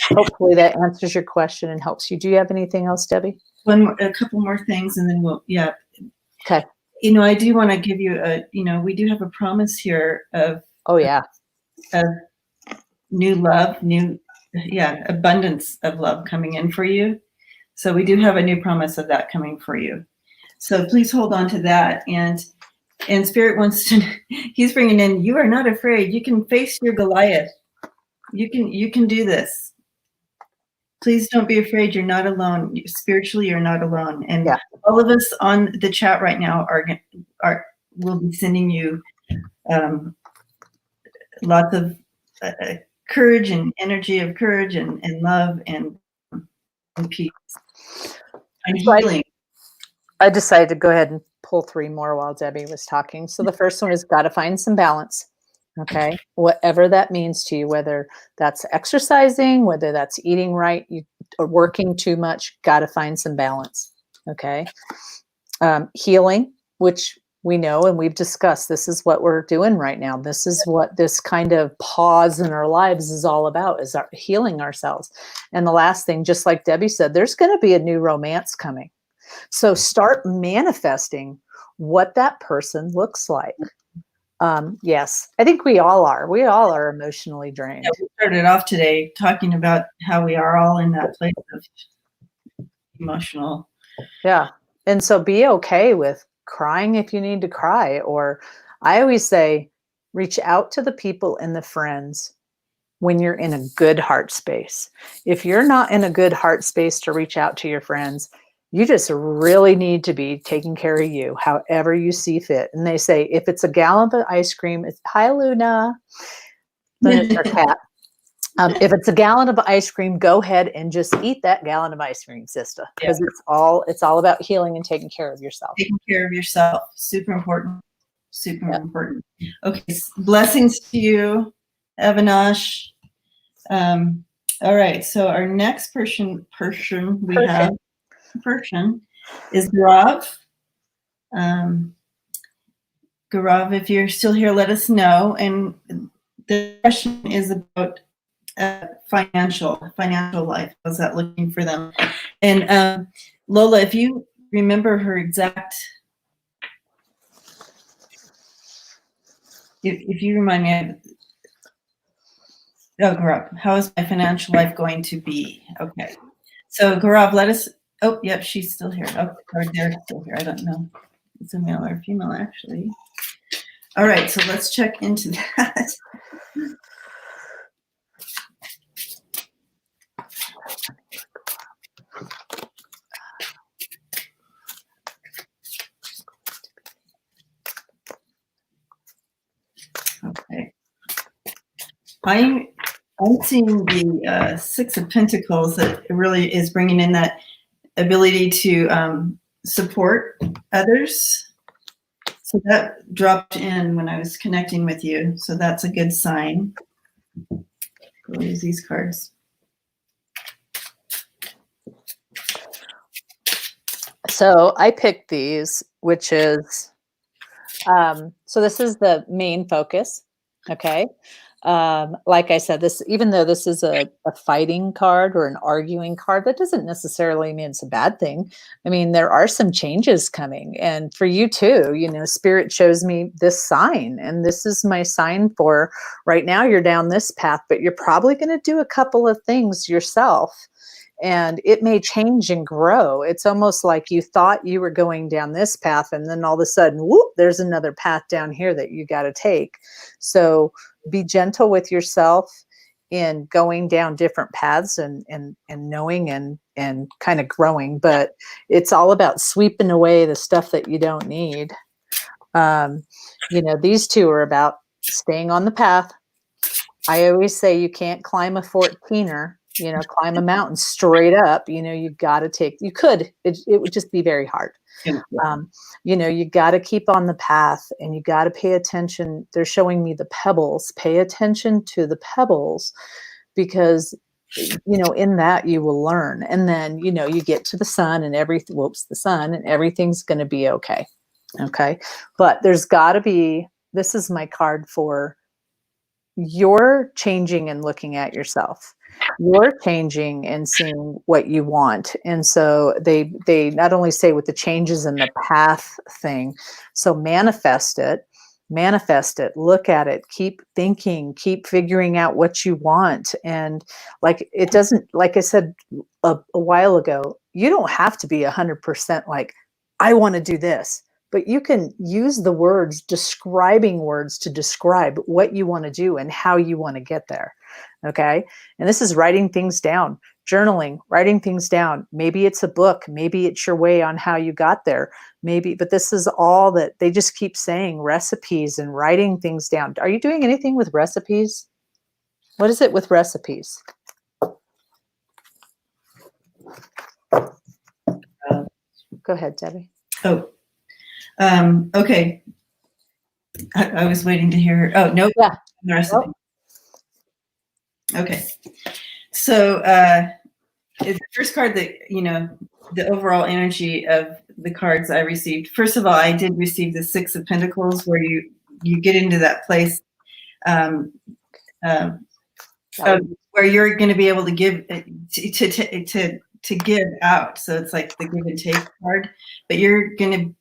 Hopefully that answers your question and helps you. Do you have anything else, Debbie? A couple more things, and then yeah. Okay. I do want to give you we do have a promise here of, of new love, abundance of love coming in for you. So we do have a new promise of that coming for you. So please hold on to that. And Spirit wants to, he's bringing in, you are not afraid. You can face your Goliath. You can do this. Please don't be afraid. You're not alone. Spiritually, you're not alone. And all of us on the chat right now will be sending you lots of courage and energy of courage and love and peace and healing. I decided to go ahead and pull 3 more while Debbie was talking. So the first one is, got to find some balance. Okay. Whatever that means to you, whether that's exercising, whether that's eating right, or working too much, got to find some balance. Okay. Healing, which we know and we've discussed, this is what we're doing right now. This is what this kind of pause in our lives is all about, is healing ourselves. And the last thing, just like Debbie said, there's going to be a new romance coming. So start manifesting what that person looks like. Yes, I think we all are. We all are emotionally drained. Yeah, we started off today talking about how we are all in that place of emotional. Yeah. And so be okay with crying if you need to cry. Or I always say, reach out to the people and the friends when you're in a good heart space. If you're not in a good heart space to reach out to your friends, you just really need to be taking care of you, however you see fit. And they say, if it's a gallon of ice cream, it's, hi, Luna. Luna's our cat. If it's a gallon of ice cream, go ahead and just eat that gallon of ice cream, sister. Because it's all about healing and taking care of yourself. Taking care of yourself. Super important. Super important. Okay. Blessings to you, Avinash. All right. So our next person is Gaurav. Gaurav, if you're still here, let us know. And the question is about financial life. How's that looking for them? And Lola, if you remember her exact, if you remind me, Gaurav, how is my financial life going to be? Okay. So Gaurav, let us, yep, she's still here. Oh, or they're still here. I don't know. It's a male or a female, actually. All right, so let's check into that. Okay. I'm seeing the 6 of Pentacles that really is bringing in that ability to support others. So that dropped in when I was connecting with you. So that's a good sign. We'll use these cards. So I picked these, which is, so this is the main focus. Okay. Like I said, this, even though this is a fighting card or an arguing card, that doesn't necessarily mean it's a bad thing. I mean, there are some changes coming, and for you too, Spirit shows me this sign, and this is my sign for right now. You're down this path, but you're probably going to do a couple of things yourself, and it may change and grow. It's almost like you thought you were going down this path, and then all of a sudden, whoop, there's another path down here that you got to take. So be gentle with yourself in going down different paths and knowing and kind of growing, but it's all about sweeping away the stuff that you don't need. These two are about staying on the path. I always say you can't climb a 14er, climb a mountain straight up. You got to you could, it would just be very hard. You got to keep on the path, and you got to pay attention. They're showing me the pebbles. Pay attention to the pebbles, because, in that you will learn. And then, you get to the sun and the sun, and everything's going to be okay. Okay. But there's got to be, this is my card for you're changing and looking at yourself. You're changing and seeing what you want. And so they not only say with the changes in the path thing, so manifest it, look at it, keep thinking, keep figuring out what you want. And like I said a while ago, you don't have to be 100% like, I want to do this. But you can use the words, describing words, to describe what you want to do and how you want to get there. Okay. And this is writing things down, journaling, writing things down. Maybe it's a book. Maybe it's your way on how you got there. But this is all that they just keep saying, recipes and writing things down. Are you doing anything with recipes? What is it with recipes? Go ahead, Debbie. Okay. I was waiting to hear. Oh, nope. Yeah. The recipe. Nope. Okay. So it's the first card that, the overall energy of the cards I received. First of all, I did receive the Six of Pentacles, where you get into that place where you're going to be able to give to give out. So it's like the give and take card, but you're going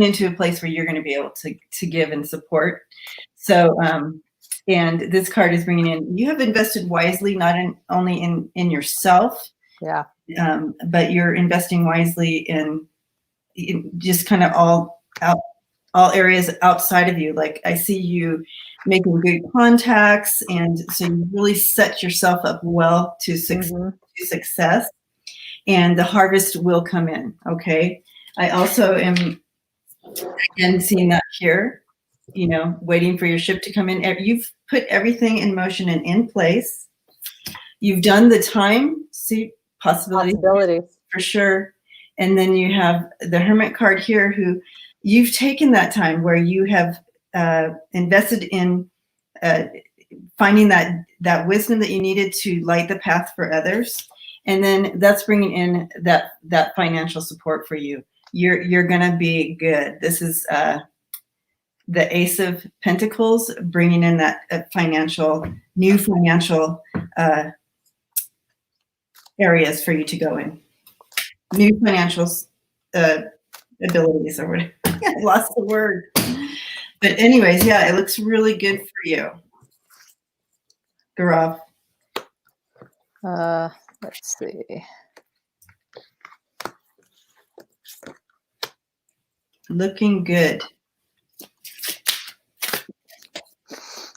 into a place where you're going to be able to give and support. So, and this card is bringing in, you have invested wisely, not only in yourself, but you're investing wisely in just kind of all areas outside of you. Like I see you making good contacts, and so you really set yourself up well to success, and the harvest will come in. Okay. I also am again seeing that here, waiting for your ship to come in. You've put everything in motion and in place. You've done the time, see possibilities for sure. And then you have the Hermit card here, who you've taken that time where you have invested in finding that wisdom that you needed to light the path for others. And then that's bringing in that financial support for you. You're going to be good. This is the Ace of Pentacles, bringing in that new financial areas for you to go in. New financial abilities or whatever. I lost the word. But anyways, yeah, it looks really good for you. Gaurav. Let's see. Looking good.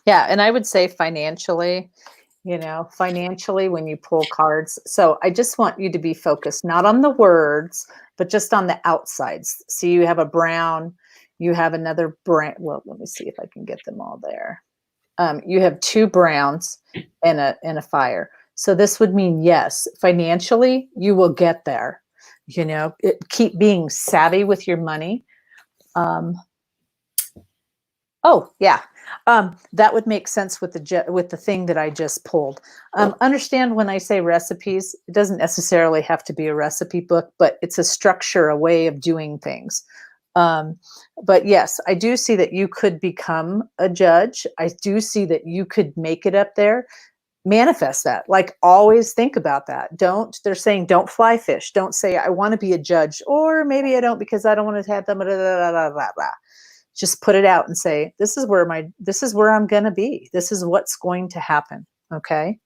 Yeah, and I would say financially, when you pull cards. So I just want you to be focused, not on the words, but just on the outsides. So you have a brown, you have another brown. Well, let me see if I can get them all there. You have two browns and a fire. So this would mean, yes, financially, you will get there. Keep being savvy with your money. That would make sense with the thing that I just pulled. Understand when I say recipes, it doesn't necessarily have to be a recipe book, but it's a structure, a way of doing things. But yes, I do see that you could become a judge. I do see that you could make it up there. Manifest that. Like, always think about that. They're saying don't fly fish. Don't say I want to be a judge, or maybe I don't because I don't want to have them. Blah, blah, blah, blah, blah, blah. Just put it out and say, this is where I'm going to be. This is what's going to happen. Okay.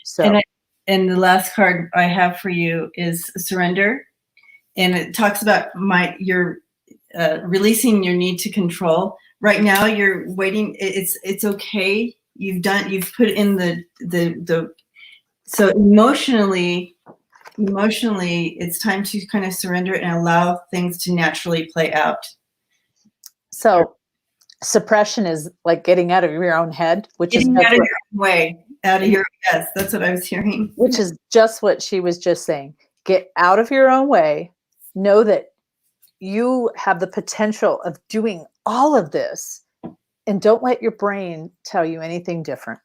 So, and the last card I have for you is surrender. And it talks about your releasing your need to control. Right now you're waiting. It's okay. You've put in the so emotionally it's time to kind of surrender and allow things to naturally play out. So suppression is like getting out of your own head, which is out of your own way, yes, that's what I was hearing. Which is just what she was just saying. Get out of your own way. Know that you have the potential of doing all of this, and don't let your brain tell you anything different.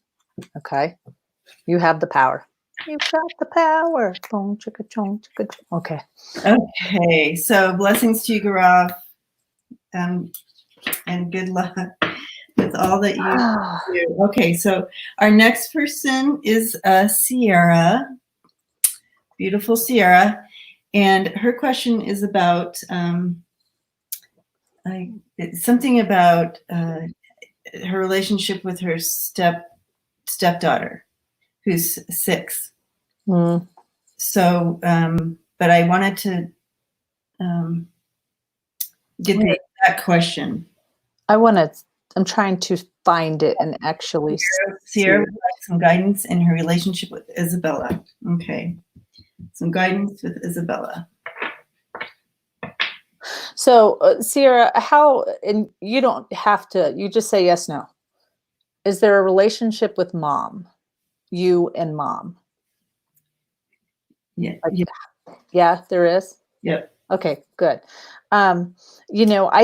Okay? You have the power. You've got the power. Okay. Okay. So blessings to you, Gaurav, and good luck with all that you do. Okay. So our next person is Sierra, beautiful Sierra, and her question is about something about her relationship with her stepdaughter, who's 6. Mm. So, but I wanted to get that question. I'm trying to find it and actually. Sierra would like some guidance in her relationship with Isabella. Okay. Some guidance with Isabella. So, Sierra, and you don't have to, you just say yes, no. Is there a relationship with mom? You and mom? Yeah. Yeah, there is? Yep. Okay, good. I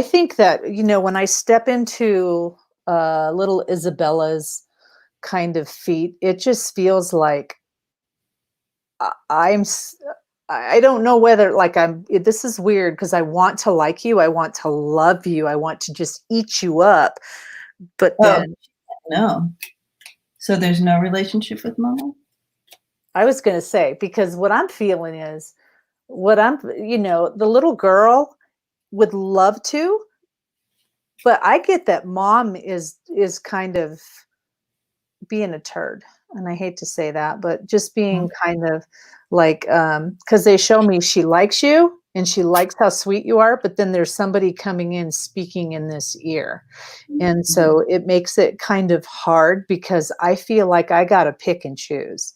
think that, when I step into little Isabella's kind of feet, it just feels like I don't know whether this is weird because I want to like you. I want to love you. I want to just eat you up. But then. No. So there's no relationship with mama? I was going to say, because what I'm feeling is the little girl would love to, but I get that mom is kind of being a turd. And I hate to say that, but just being kind of like, because they show me she likes you and she likes how sweet you are, but then there's somebody coming in speaking in this ear. And so it makes it kind of hard because I feel like I got to pick and choose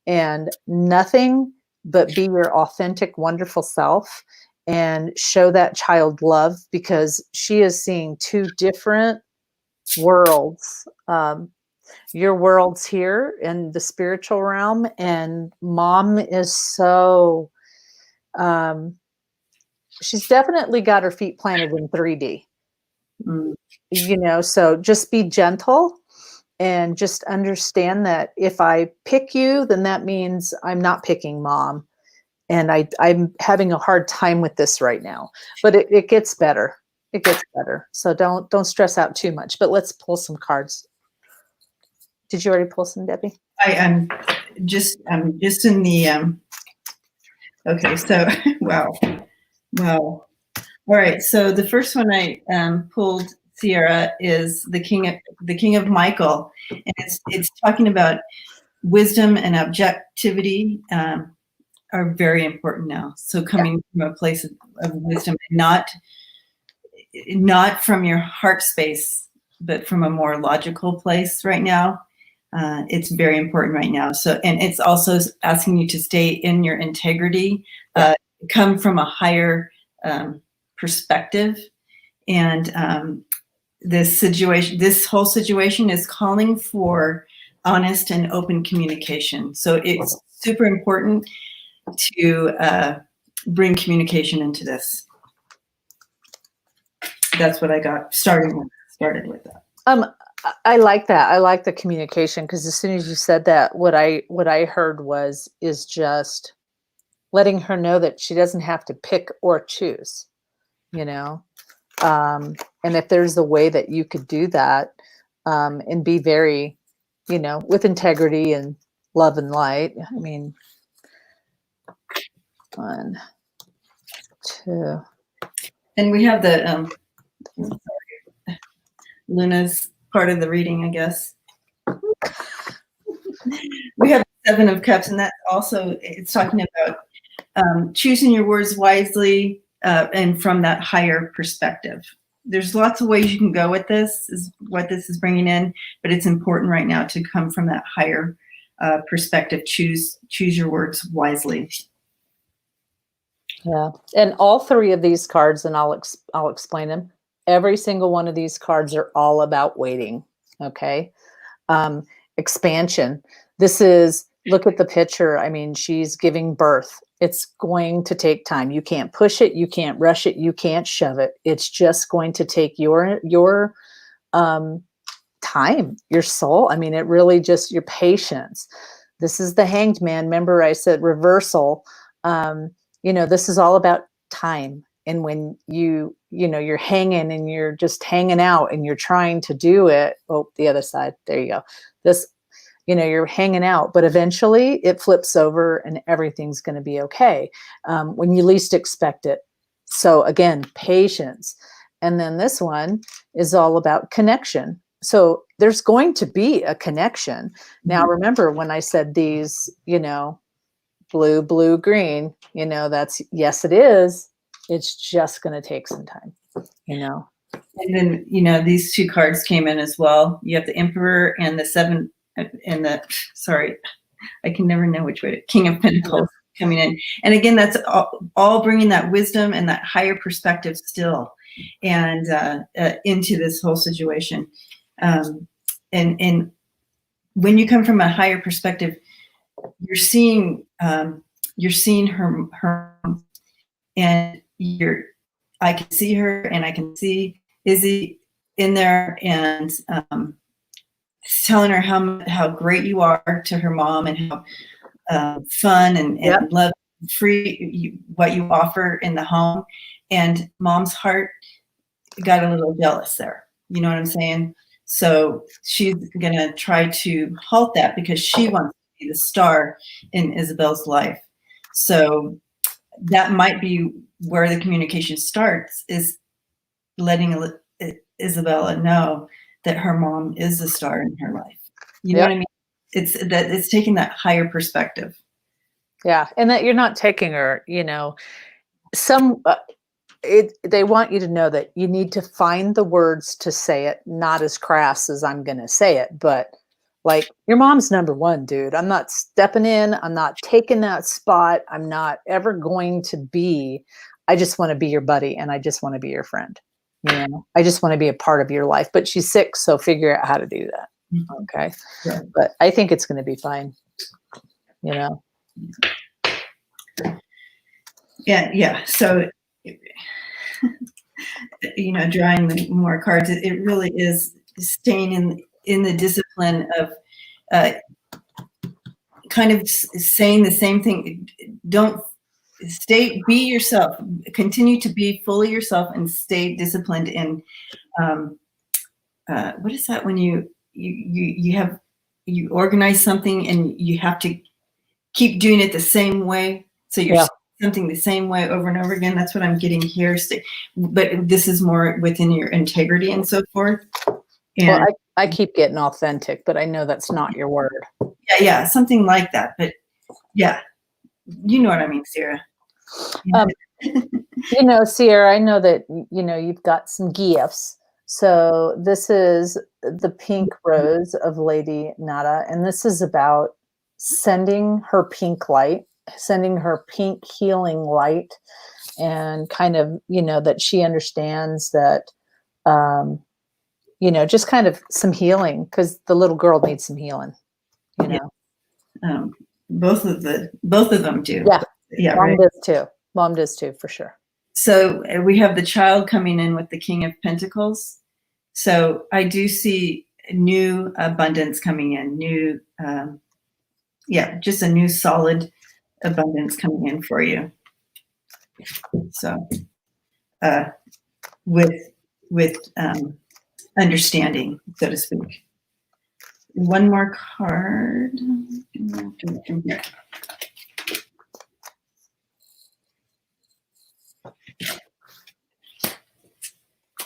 and nothing but be your authentic, wonderful self and show that child love, because she is seeing 2 different worlds. Your world's here in the spiritual realm, and mom is so, she's definitely got her feet planted in 3D. So just be gentle and just understand that if I pick you, then that means I'm not picking mom. And I'm having a hard time with this right now, but it gets better. It gets better. So don't stress out too much, but let's pull some cards. Did you already pull some, Debbie? I'm just in the, okay. So, wow. All right. So the first one I pulled, Sierra, is the King of Michael. And it's talking about wisdom and objectivity are very important now. So coming from a place of wisdom, not from your heart space, but from a more logical place right now. It's very important right now. So, and it's also asking you to stay in your integrity, come from a higher perspective. And this whole situation is calling for honest and open communication. So it's super important to bring communication into this. That's what I got started with that. I like that. I like the communication, because as soon as you said that, what I heard is just letting her know that she doesn't have to pick or choose, And if there's a way that you could do that, and be very, with integrity and love and light. I mean, 1, 2. And we have the Luna's part of the reading, I guess. We have 7 of Cups, and that also, it's talking about choosing your words wisely and from that higher perspective. There's lots of ways you can go with this, is what this is bringing in, but it's important right now to come from that higher perspective. Choose your words wisely. Yeah. And all 3 of these cards, and I'll explain them. Every single one of these cards are all about waiting. Okay. Expansion. This is, look at the picture. I mean, she's giving birth. It's going to take time. You can't push it. You can't rush it. You can't shove it. It's just going to take your time, your soul. I mean, it really just, your patience. This is the Hanged Man. Remember I said reversal. This is all about time. And when you're hanging and you're just hanging out and you're trying to do it. Oh, the other side. There you go. This, you're hanging out, but eventually it flips over and everything's going to be okay when you least expect it. So again, patience. And then this one is all about connection. So there's going to be a connection. Now, remember when I said these, blue, blue, green, that's, yes, it is. It's just going to take some time, And then, these 2 cards came in as well. You have the Emperor and the 7 and sorry, I can never know which way, King of Pentacles coming in. And again, that's all bringing that wisdom and that higher perspective still, and into this whole situation. And when you come from a higher perspective, you're seeing her, and I can see her, and I can see Izzy in there, and telling her how great you are to her mom, and how fun and love free what you offer in the home. And mom's heart got a little jealous there. You know what I'm saying? So she's going to try to halt that because she wants to be the star in Isabel's life. So that might be where the communication starts, is letting Isabella know that her mom is the star in her life. You know what I mean? It's taking that higher perspective. Yeah. And that you're not taking her, they want you to know that you need to find the words to say it, not as crass as I'm going to say it, but like, your mom's number 1, dude. I'm not stepping in. I'm not taking that spot. I'm not ever going to be. I just want to be your buddy, and I just want to be your friend. I just want to be a part of your life. But she's sick, so figure out how to do that. Okay. Yeah. But I think it's going to be fine. Yeah. So, drawing the more cards, it really is staying in the discipline of kind of saying the same thing. Don't be yourself, continue to be fully yourself, and stay disciplined in what is that when you organize something and you have to keep doing it the same way, so you're something the same way over and over again. That's what I'm getting here. But this is more within your integrity and so forth. And well, I keep getting authentic, but I know that's not your word. Yeah, something like that. But yeah, you know what I mean, Sarah. Sierra, I know that, you've got some gifts. So this is the pink rose of Lady Nada. And this is about sending her pink light, sending her pink healing light, and kind of, that she understands that, just kind of some healing, because the little girl needs some healing, Both of them do. Yeah. Mom does too, for sure. So we have the child coming in with the King of Pentacles. So I do see new abundance coming in, just a new solid abundance coming in for you. So with understanding, so to speak. One more card.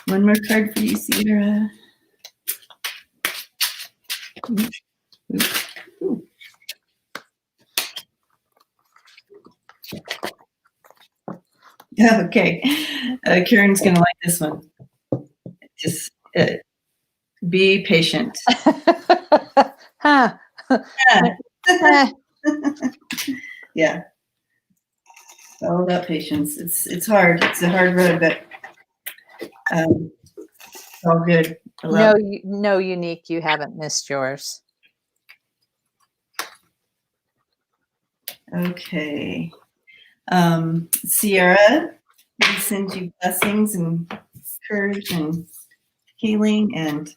One more card for you, Sierra. Ooh. Okay. Karen's going to like this one. Just be patient. Huh. Yeah. All about patience. It's hard. It's a hard road, but it's all good. No, Unique, you haven't missed yours. Okay. Sierra, we send you blessings and courage and healing and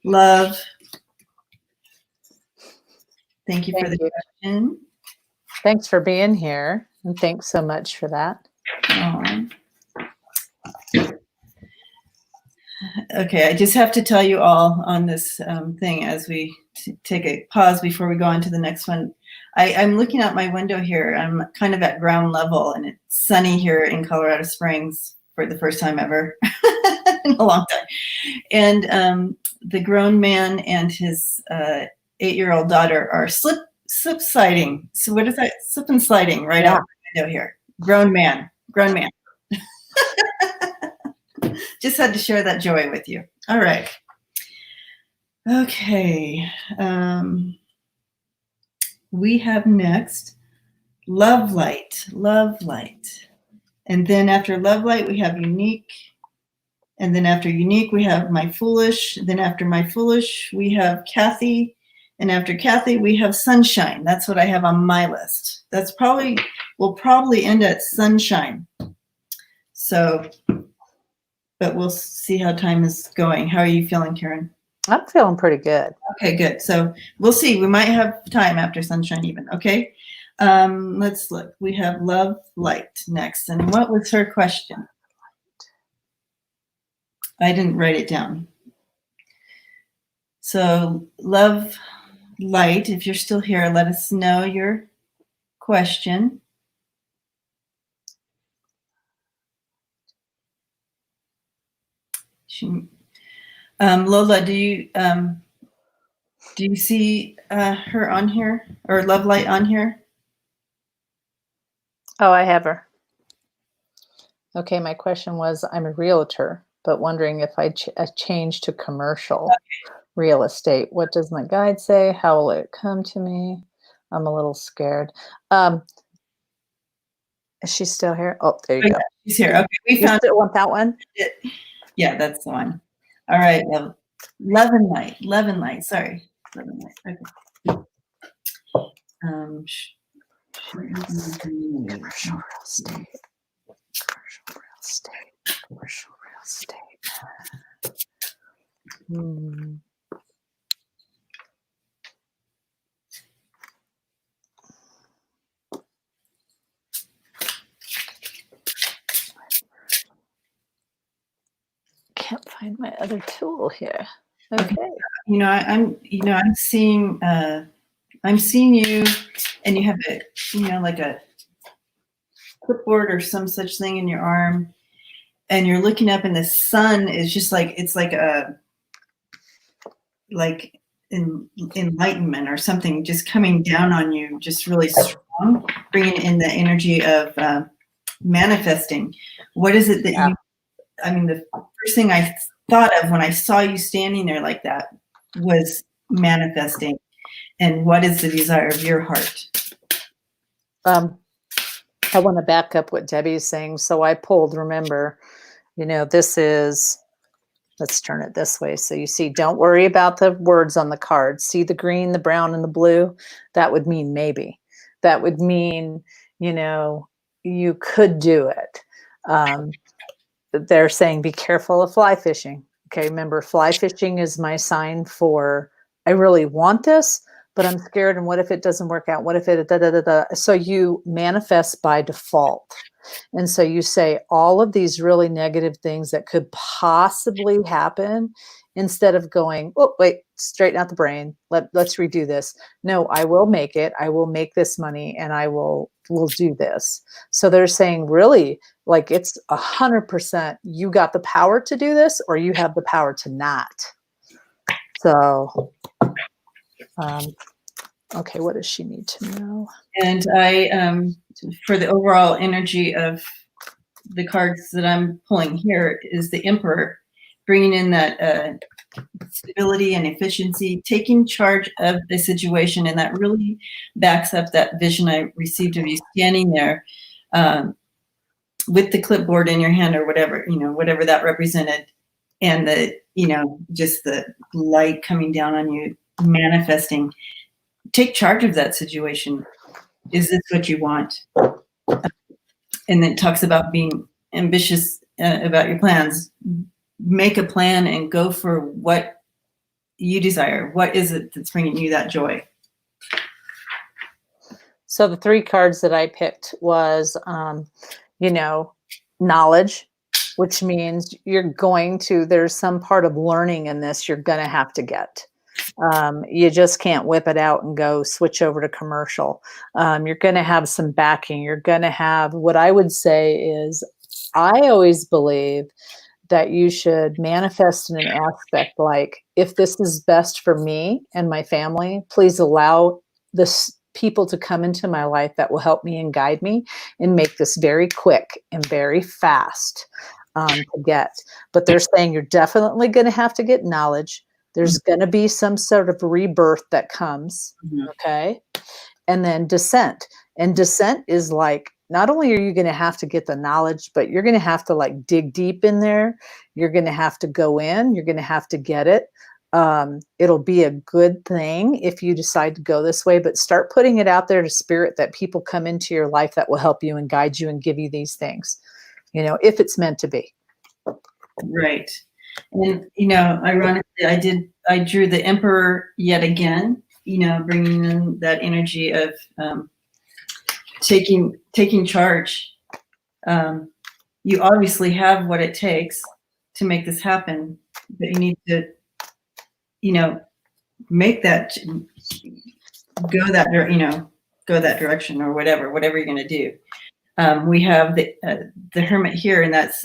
love. Thank you for the question. Thanks for being here, and thanks so much for that. Okay, I just have to tell you all on this thing as we take a pause before we go on to the next one. I'm looking out my window here. I'm kind of at ground level, and it's sunny here in Colorado Springs for the first time ever in a long time. And the grown man and his 8-year-old daughter are slip sliding. So what is that? Slip and sliding right out the window here. Grown man. Just had to share that joy with you. All right. Okay. We have next love light. And then after love light, we have unique. And then after unique, we have my foolish. Then after my foolish, we have Kathy. And after Kathy, we have sunshine. That's what I have on my list. We'll probably end at sunshine. So, but we'll see how time is going. How are you feeling, Karen? I'm feeling pretty good. Okay, good. So we'll see. We might have time after sunshine even. Okay. Let's look. We have love light next. And what was her question? I didn't write it down. So love light, if you're still here, let us know your question. Lola, do you see her on here, or love light on here? Oh, I have her. Okay, my question was, I'm a realtor, but wondering if I change to commercial real estate. What does my guide say? How will it come to me? I'm a little scared. Is she still here? Oh, there you go. Yeah, she's here. Okay, we You found. still want that one? Yeah, that's the one. All right, love and light. Sorry, love and light. Okay. Commercial real estate. Can't find my other tool here. Okay. I'm seeing you, and you have like a clipboard or some such thing in your arm, and you're looking up, and the sun is just like, it's like enlightenment or something just coming down on you, just really strong, bringing in the energy of manifesting. What is it that the first thing I thought of when I saw you standing there like that was manifesting. And what is the desire of your heart? I want to back up what Debbie's saying. So I pulled, remember, this is, let's turn it this way. So you see, don't worry about the words on the card. See the green, the brown, and the blue? That would mean maybe. That would mean, you could do it. They're saying be careful of fly fishing. Okay, remember, fly fishing is my sign for I really want this, but I'm scared. And what if it doesn't work out? What if it, da, da, da, da. So you manifest by default. And so you say all of these really negative things that could possibly happen instead of going, oh, wait, straighten out the brain. Let's redo this. No, I will make it. I will make this money and will do this. So they're saying really like it's 100% you got the power to do this or you have the power to not. So, okay, what does she need to know? And I, for the overall energy of the cards that I'm pulling here is the Emperor, bringing in that stability and efficiency, taking charge of the situation. And that really backs up that vision I received of you standing there with the clipboard in your hand or whatever, whatever that represented. And just the light coming down on you, manifesting. Take charge of that situation. Is this what you want? And then it talks about being ambitious about your plans. Make a plan and go for what you desire. What is it that's bringing you that joy? So the 3 cards that I picked was, knowledge, which means there's some part of learning in this you're going to have to get. You just can't whip it out and go switch over to commercial. You're going to have some backing. You're going to have, what I would say is, I always believe that you should manifest in an aspect like, if this is best for me and my family, please allow this people to come into my life that will help me and guide me and make this very quick and very fast to get. But they're saying you're definitely going to have to get knowledge. There's going to be some sort of rebirth that comes. Okay. And then descent. And descent is like, not only are you going to have to get the knowledge, but you're going to have to like dig deep in there. You're going to have to go in. You're going to have to get it. It'll be a good thing if you decide to go this way, but start putting it out there to spirit that people come into your life that will help you and guide you and give you these things, if it's meant to be. Right. And, ironically, I drew the Emperor yet again, bringing in that energy of taking charge. You obviously have what it takes to make this happen, but you need to, make that, go that direction or whatever you're going to do. We have the Hermit here, and that's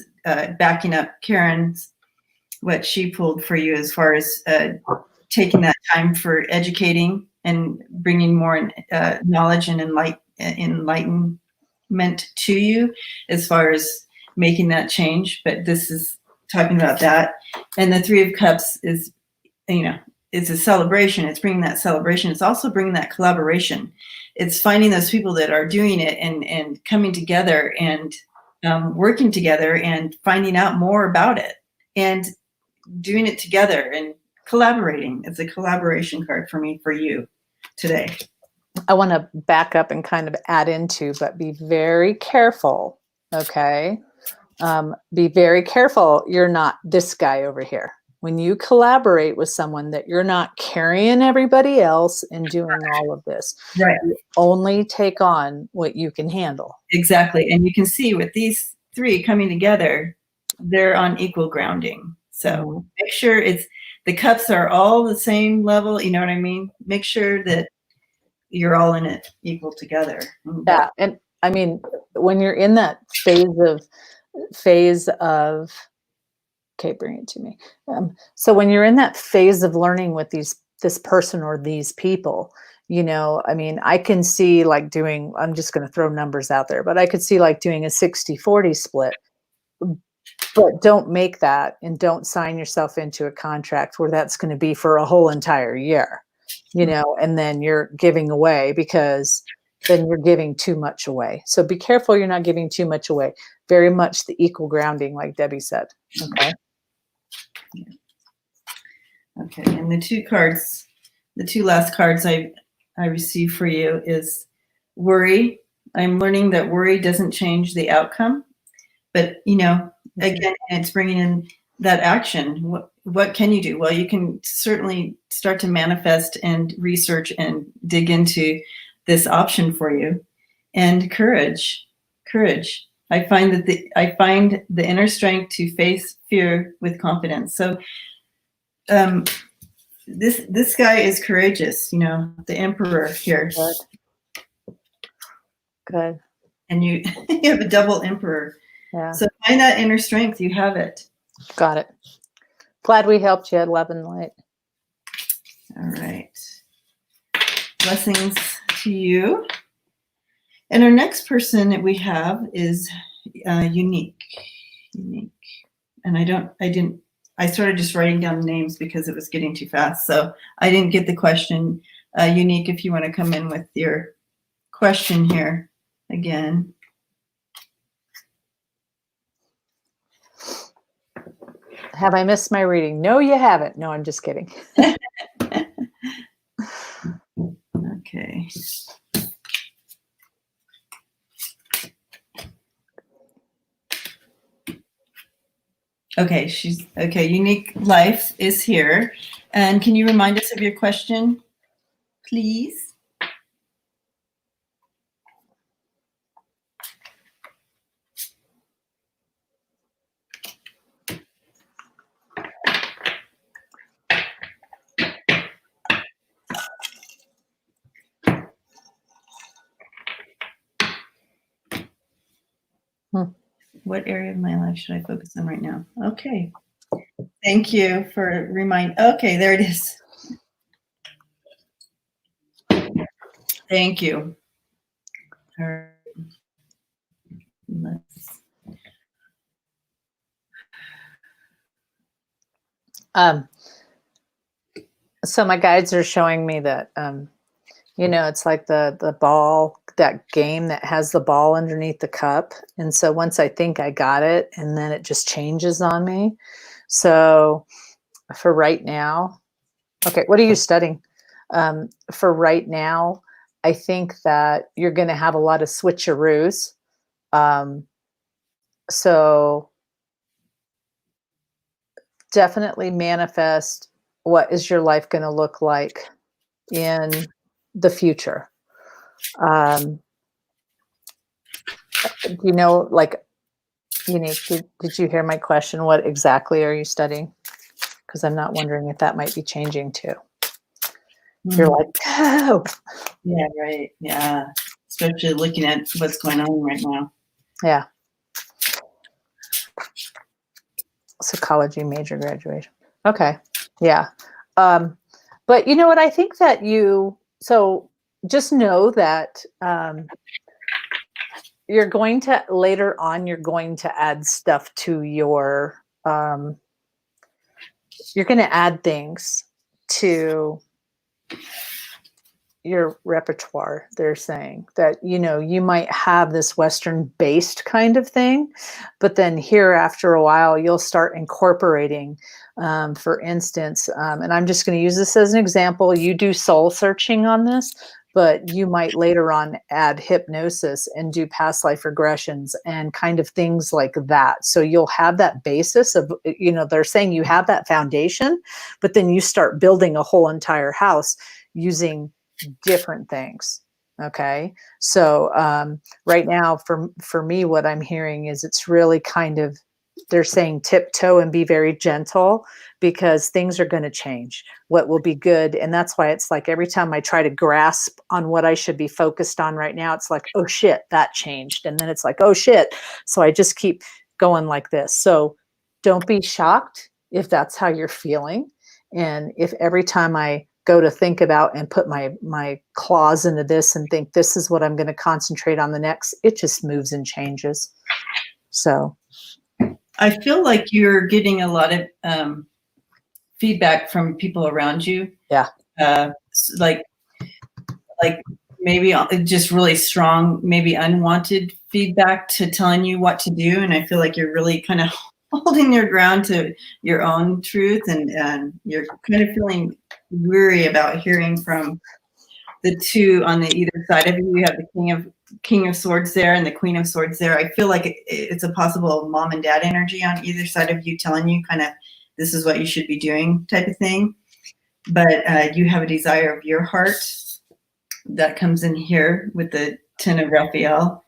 backing up Karen's, what she pulled for you as far as taking that time for educating and bringing more knowledge and enlightenment to you as far as making that change. But this is talking about that. And the 3 of Cups is, it's a celebration. It's bringing that celebration. It's also bringing that collaboration. It's finding those people that are doing it and coming together and working together and finding out more about it and doing it together and collaborating. It's a collaboration card for me, for you today. I want to back up and kind of add into, but be very careful. Okay. Be very careful. You're not this guy over here. When you collaborate with someone, that you're not carrying everybody else and doing all of this. Right. You only take on what you can handle. Exactly. And you can see with these 3 coming together, they're on equal grounding. So make sure the cups are all the same level. You know what I mean? Make sure that you're all in it equal together. Yeah. And I mean, when you're in that phase of, okay, bring it to me. So when you're in that phase of learning with this person or these people, I mean, I can see like doing, I'm just going to throw numbers out there, but I could see like doing a 60-40 split. But don't make that, and don't sign yourself into a contract where that's going to be for a whole entire year, and then you're giving away, because then you're giving too much away. So be careful you're not giving too much away. Very much the equal grounding, like Debbie said. Okay. Okay. And the 2 last cards I received for you is worry. I'm learning that worry doesn't change the outcome, but again, it's bringing in that action. What can you do? Well, you can certainly start to manifest and research and dig into this option for you. And courage. I find the inner strength to face fear with confidence. So this guy is courageous, the emperor here. Good. And you have a double emperor. Yeah. So find that inner strength. You have it. Got it. Glad we helped you, Love and Light. All right. Blessings to you. And our next person that we have is Unique. And I started just writing down names because it was getting too fast. So I didn't get the question. Unique, if you want to come in with your question here again. Have I missed my reading? No, you haven't. No, I'm just kidding. Okay. Okay. Unique Life is here. And can you remind us of your question, please? What area of my life should I focus on right now? Okay. Thank you for okay, there it is. Thank you. All right. So my guides are showing me that, it's like the ball, that game that has the ball underneath the cup. And so once I think I got it, and then it just changes on me. So for right now, okay, what are you studying? For right now, I think that you're going to have a lot of switcheroos. So definitely manifest what is your life going to look like in the future. Unique, did you hear my question? What exactly are you studying? Because I'm not wondering if that might be changing too. You're like, oh. Yeah, right. Yeah. Especially looking at what's going on right now. Yeah. Psychology major graduation. Okay. Yeah. But you know what? I think that so just know that you're going to, later on, you're going to add stuff to your, you're going to add things to your repertoire. They're saying that, you might have this Western based kind of thing, but then here after a while, you'll start incorporating, for instance, and I'm just going to use this as an example. You do soul searching on this, but you might later on add hypnosis and do past life regressions and kind of things like that. So you'll have that basis of, they're saying you have that foundation, but then you start building a whole entire house using different things. Okay. So right now for me, what I'm hearing is it's really kind of, they're saying tiptoe and be very gentle, because things are going to change. What will be good. And that's why it's like every time I try to grasp on what I should be focused on right now, it's like, oh shit, that changed. And then it's like, oh shit. So I just keep going like this. So don't be shocked if that's how you're feeling. And if every time I go to think about and put my claws into this and think this is what I'm going to concentrate on the next, it just moves and changes. So I feel like you're getting a lot of feedback from people around you. Yeah. Like maybe just really strong, maybe unwanted feedback to telling you what to do. And I feel like you're really kind of holding your ground to your own truth, and you're kind of feeling weary about hearing from the two on the either side of you. You have the King of Swords there and the Queen of Swords there. I feel like it's a possible mom and dad energy on either side of you, telling you kind of this is what you should be doing type of thing. But you have a desire of your heart that comes in here with the Ten of Raphael.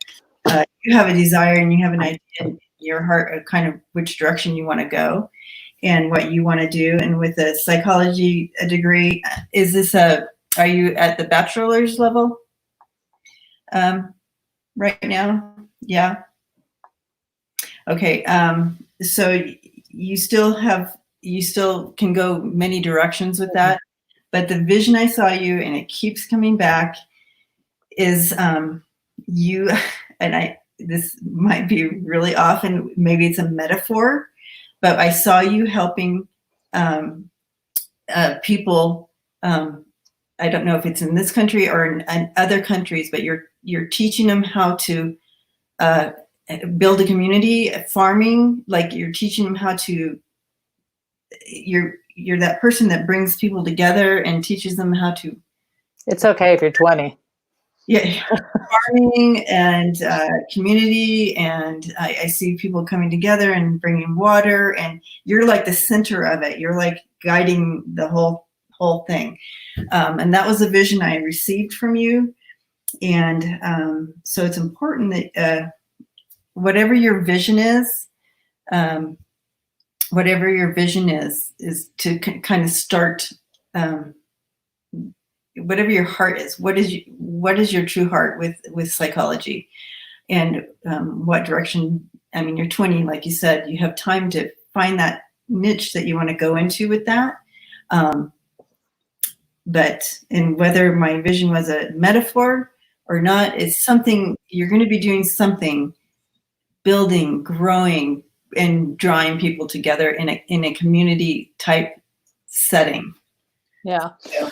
You have a desire and you have an idea in your heart of kind of which direction you want to go and what you want to do. And with a psychology degree, are you at the bachelor's level right now? Yeah. Okay. So you still can go many directions with that, but the vision I saw you, and it keeps coming back, is you, and this might be really off and maybe it's a metaphor, but I saw you helping people. I don't know if it's in this country or in other countries, but you're teaching them how to build a community, farming. Like you're teaching them how to. You're that person that brings people together and teaches them how to. It's okay if you're 20. Yeah, farming and community, and I see people coming together and bringing water, and you're like the center of it. You're like guiding the whole thing, and that was a vision I received from you. And so it's important that whatever your vision is, is to kind of start. Whatever your heart is, what is your true heart with psychology, and what direction? I mean, you're 20, like you said, you have time to find that niche that you want to go into with that. And whether my vision was a metaphor or not, it's something you're going to be doing, something building, growing, and drawing people together in a community type setting. Yeah. So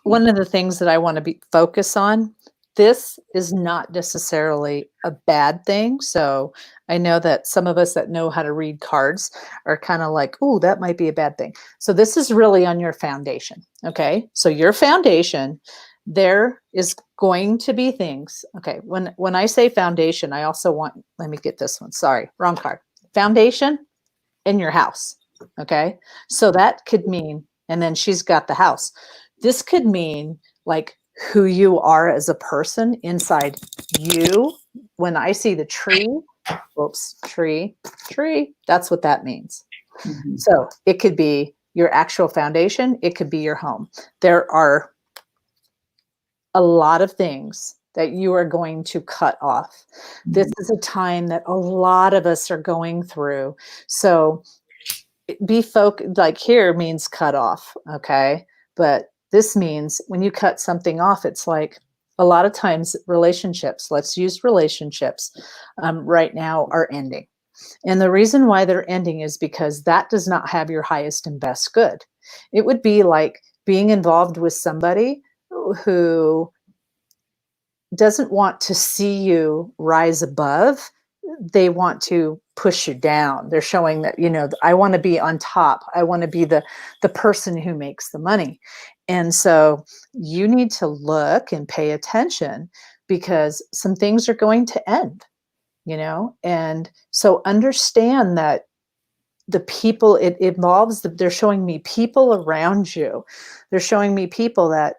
one of the things that I want to focus on, this is not necessarily a bad thing. So I know that some of us that know how to read cards are kind of like, oh, that might be a bad thing. So this is really on your foundation. Okay. So your foundation, there is going to be things. Okay. When I say foundation, I also want, let me get this one. Sorry, wrong card. Foundation in your house. Okay. So that could mean, and then she's got the house. This could mean like who you are as a person inside you. When I see the tree, tree, that's what that means. Mm-hmm. So it could be your actual foundation. It could be your home. There are a lot of things that you are going to cut off. Mm-hmm. This is a time that a lot of us are going through. So be focused, like here means cut off. Okay. But this means when you cut something off, it's like a lot of times relationships, let's use relationships right now, are ending. And the reason why they're ending is because that does not have your highest and best good. It would be like being involved with somebody who doesn't want to see you rise above. They want to push you down. They're showing that, I want to be on top. I want to be the person who makes the money. And so you need to look and pay attention because some things are going to end, and so understand that the people it involves, they're showing me people around you. They're showing me people that,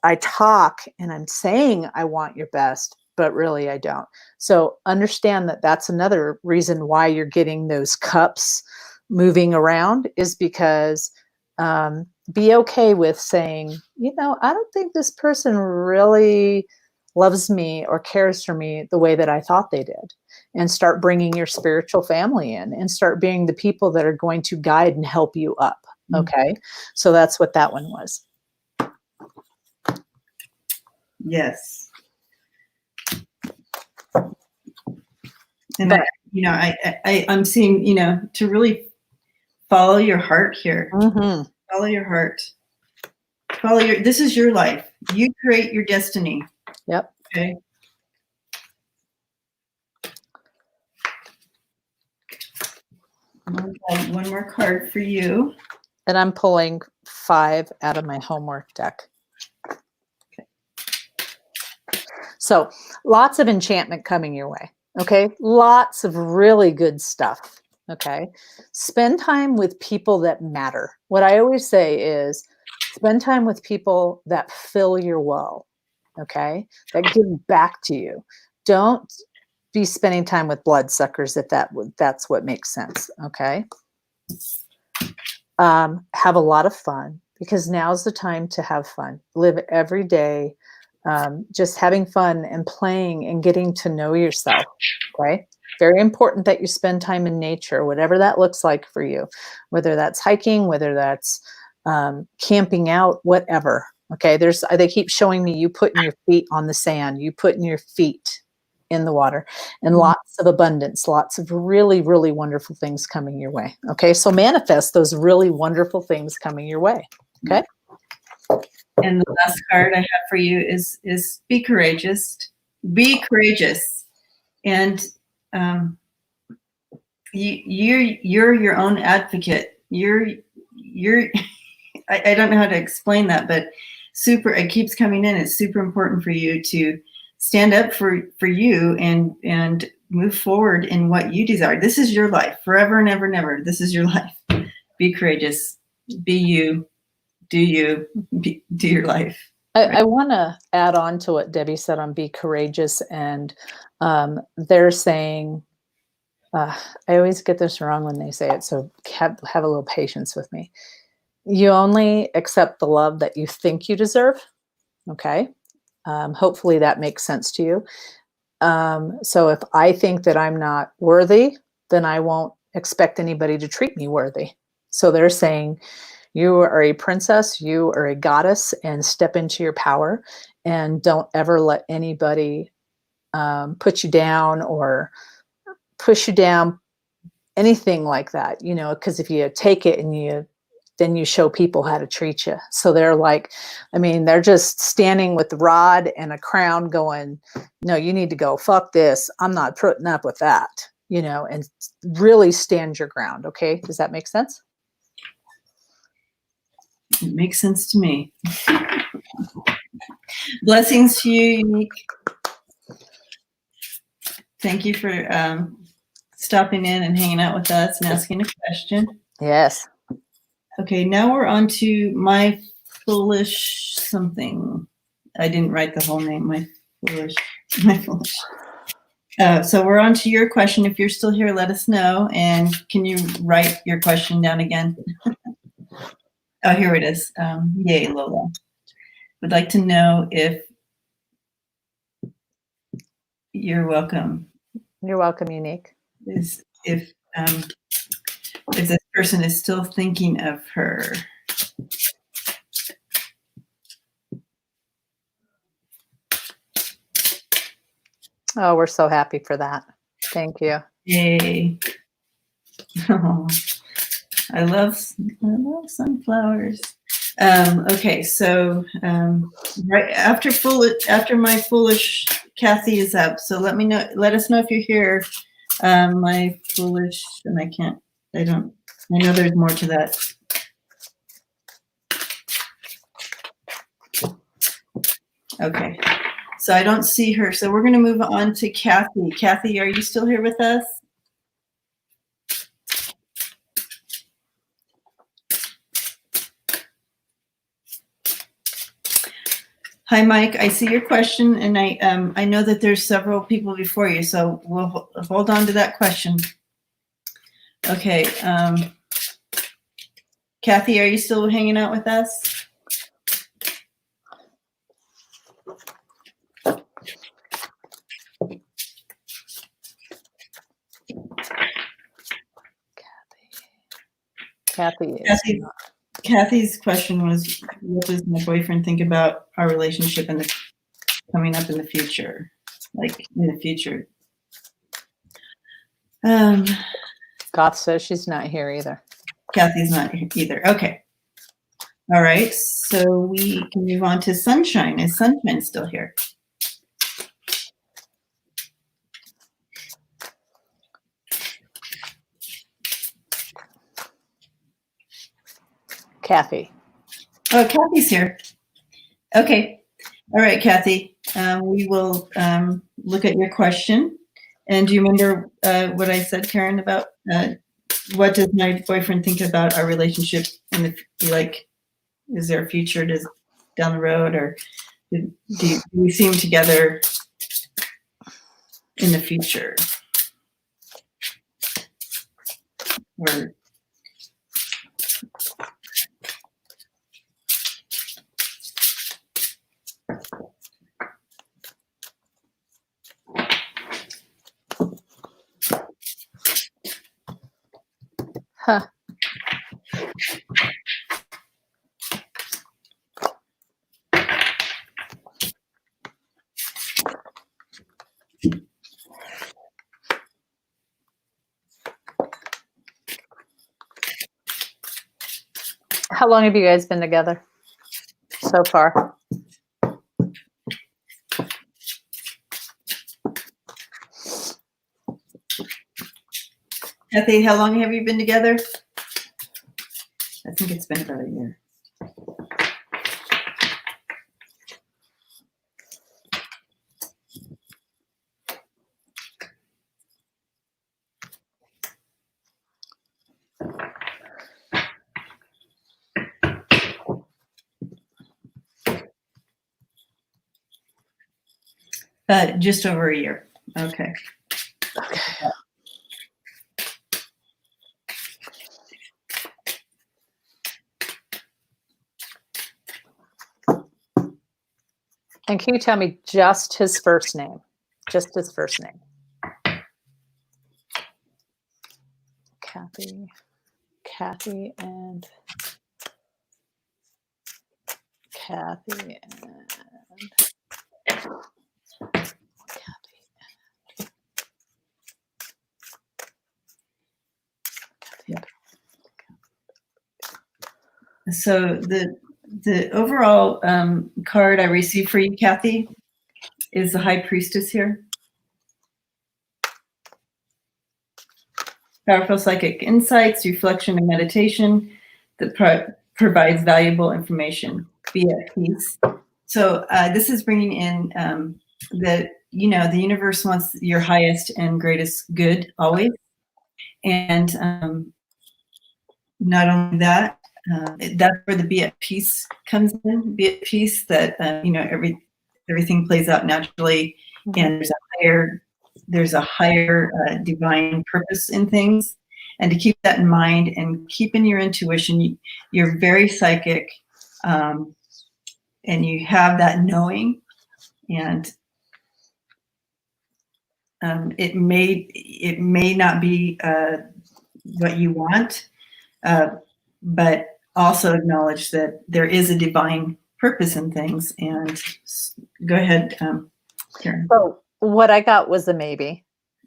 I talk and I'm saying I want your best, but really I don't. So understand that that's another reason why you're getting those cups moving around, is because be okay with saying, I don't think this person really loves me or cares for me the way that I thought they did. And start bringing your spiritual family in and start being the people that are going to guide and help you up. Okay. So that's what that one was. Yes. And I'm seeing, to really follow your heart here. Mm-hmm. Follow your heart. This is your life. You create your destiny. Yep. Okay. One more card for you. And I'm pulling 5 out of my homework deck. So lots of enchantment coming your way. Okay. Lots of really good stuff. Okay. Spend time with people that matter. What I always say is spend time with people that fill your well. Okay. That give back to you. Don't be spending time with bloodsuckers if that's what makes sense. Okay. Have a lot of fun, because now's the time to have fun. Live every day just having fun and playing and getting to know yourself. Okay. Very important that you spend time in nature, whatever that looks like for you, whether that's hiking, whether that's camping out, whatever. Okay. They keep showing me you putting your feet on the sand, you putting your feet in the water, and lots of abundance, lots of really, really wonderful things coming your way. Okay. So manifest those really wonderful things coming your way. Okay. And the last card I have for you is be courageous. Be courageous. And you're your own advocate. You're I don't know how to explain that, but it keeps coming in. It's super important for you to stand up for you and move forward in what you desire. This is your life forever and ever and ever. This is your life. Be courageous. Be you. Do your life. I want to add on to what Debbie said on be courageous. And they're saying, I always get this wrong when they say it, so have a little patience with me. You only accept the love that you think you deserve. Okay. Hopefully that makes sense to you. So if I think that I'm not worthy, then I won't expect anybody to treat me worthy. So they're saying, you are a princess, you are a goddess, and step into your power, and don't ever let anybody put you down or push you down, anything like that, because if you take it and then you show people how to treat you. So they're like, they're just standing with the rod and a crown going, no, you need to go, fuck this. I'm not putting up with that, and really stand your ground. Okay. Does that make sense? It makes sense to me. Blessings to you, Unique. Thank you for stopping in and hanging out with us and asking a question. Yes. Okay, now we're on to my foolish something. I didn't write the whole name. My foolish. So we're on to your question. If you're still here, let us know. And can you write your question down again? Oh, here it is. Yay, Lola. Would like to know if you're welcome. You're welcome, Unique. If this person is still thinking of her. Oh, we're so happy for that. Thank you. Yay. Oh, I love sunflowers. Okay, so right after my foolish Kathy is up. So let us know if you're here. My foolish, and I know there's more to that. Okay, so I don't see her. So we're going to move on to Kathy. Kathy, are you still here with us? Hi, Mike. I see your question, and I know that there's several people before you, so we'll hold on to that question. Okay. Kathy, are you still hanging out with us? Kathy's question was, what does my boyfriend think about our relationship and coming up in the future? Like in the future. Goth says she's not here either. Kathy's not here either. Okay. All right. So we can move on to Sunshine. Is Sunshine still here? Kathy. Oh, Kathy's here. Okay. All right, Kathy. we will look at your question. And do you remember what I said, Karen, about what does my boyfriend think about our relationship? And like, is there a future down the road, or do we see him together in the future? Or Huh. How long have you guys been together so far? Kathy, how long have you been together? I think it's been about a year. Just over a year. Okay. Okay. And can you tell me just his first name? Just his first name. Kathy and Kathy and So the overall card I received for you, Kathy, is the High Priestess here. Powerful psychic insights, reflection, and meditation that provides valuable information. Be at peace. So this is bringing in that, you know, the universe wants your highest and greatest good always. And not only that, that's where the be at peace comes in. Be at peace that, you know, everything plays out naturally, and there's a higher divine purpose in things. And to keep that in mind and keep in your intuition, you're very psychic, and you have that knowing, and it may not be what you want, but also acknowledge that there is a divine purpose in things. And go ahead, Karen. So what I got was a maybe.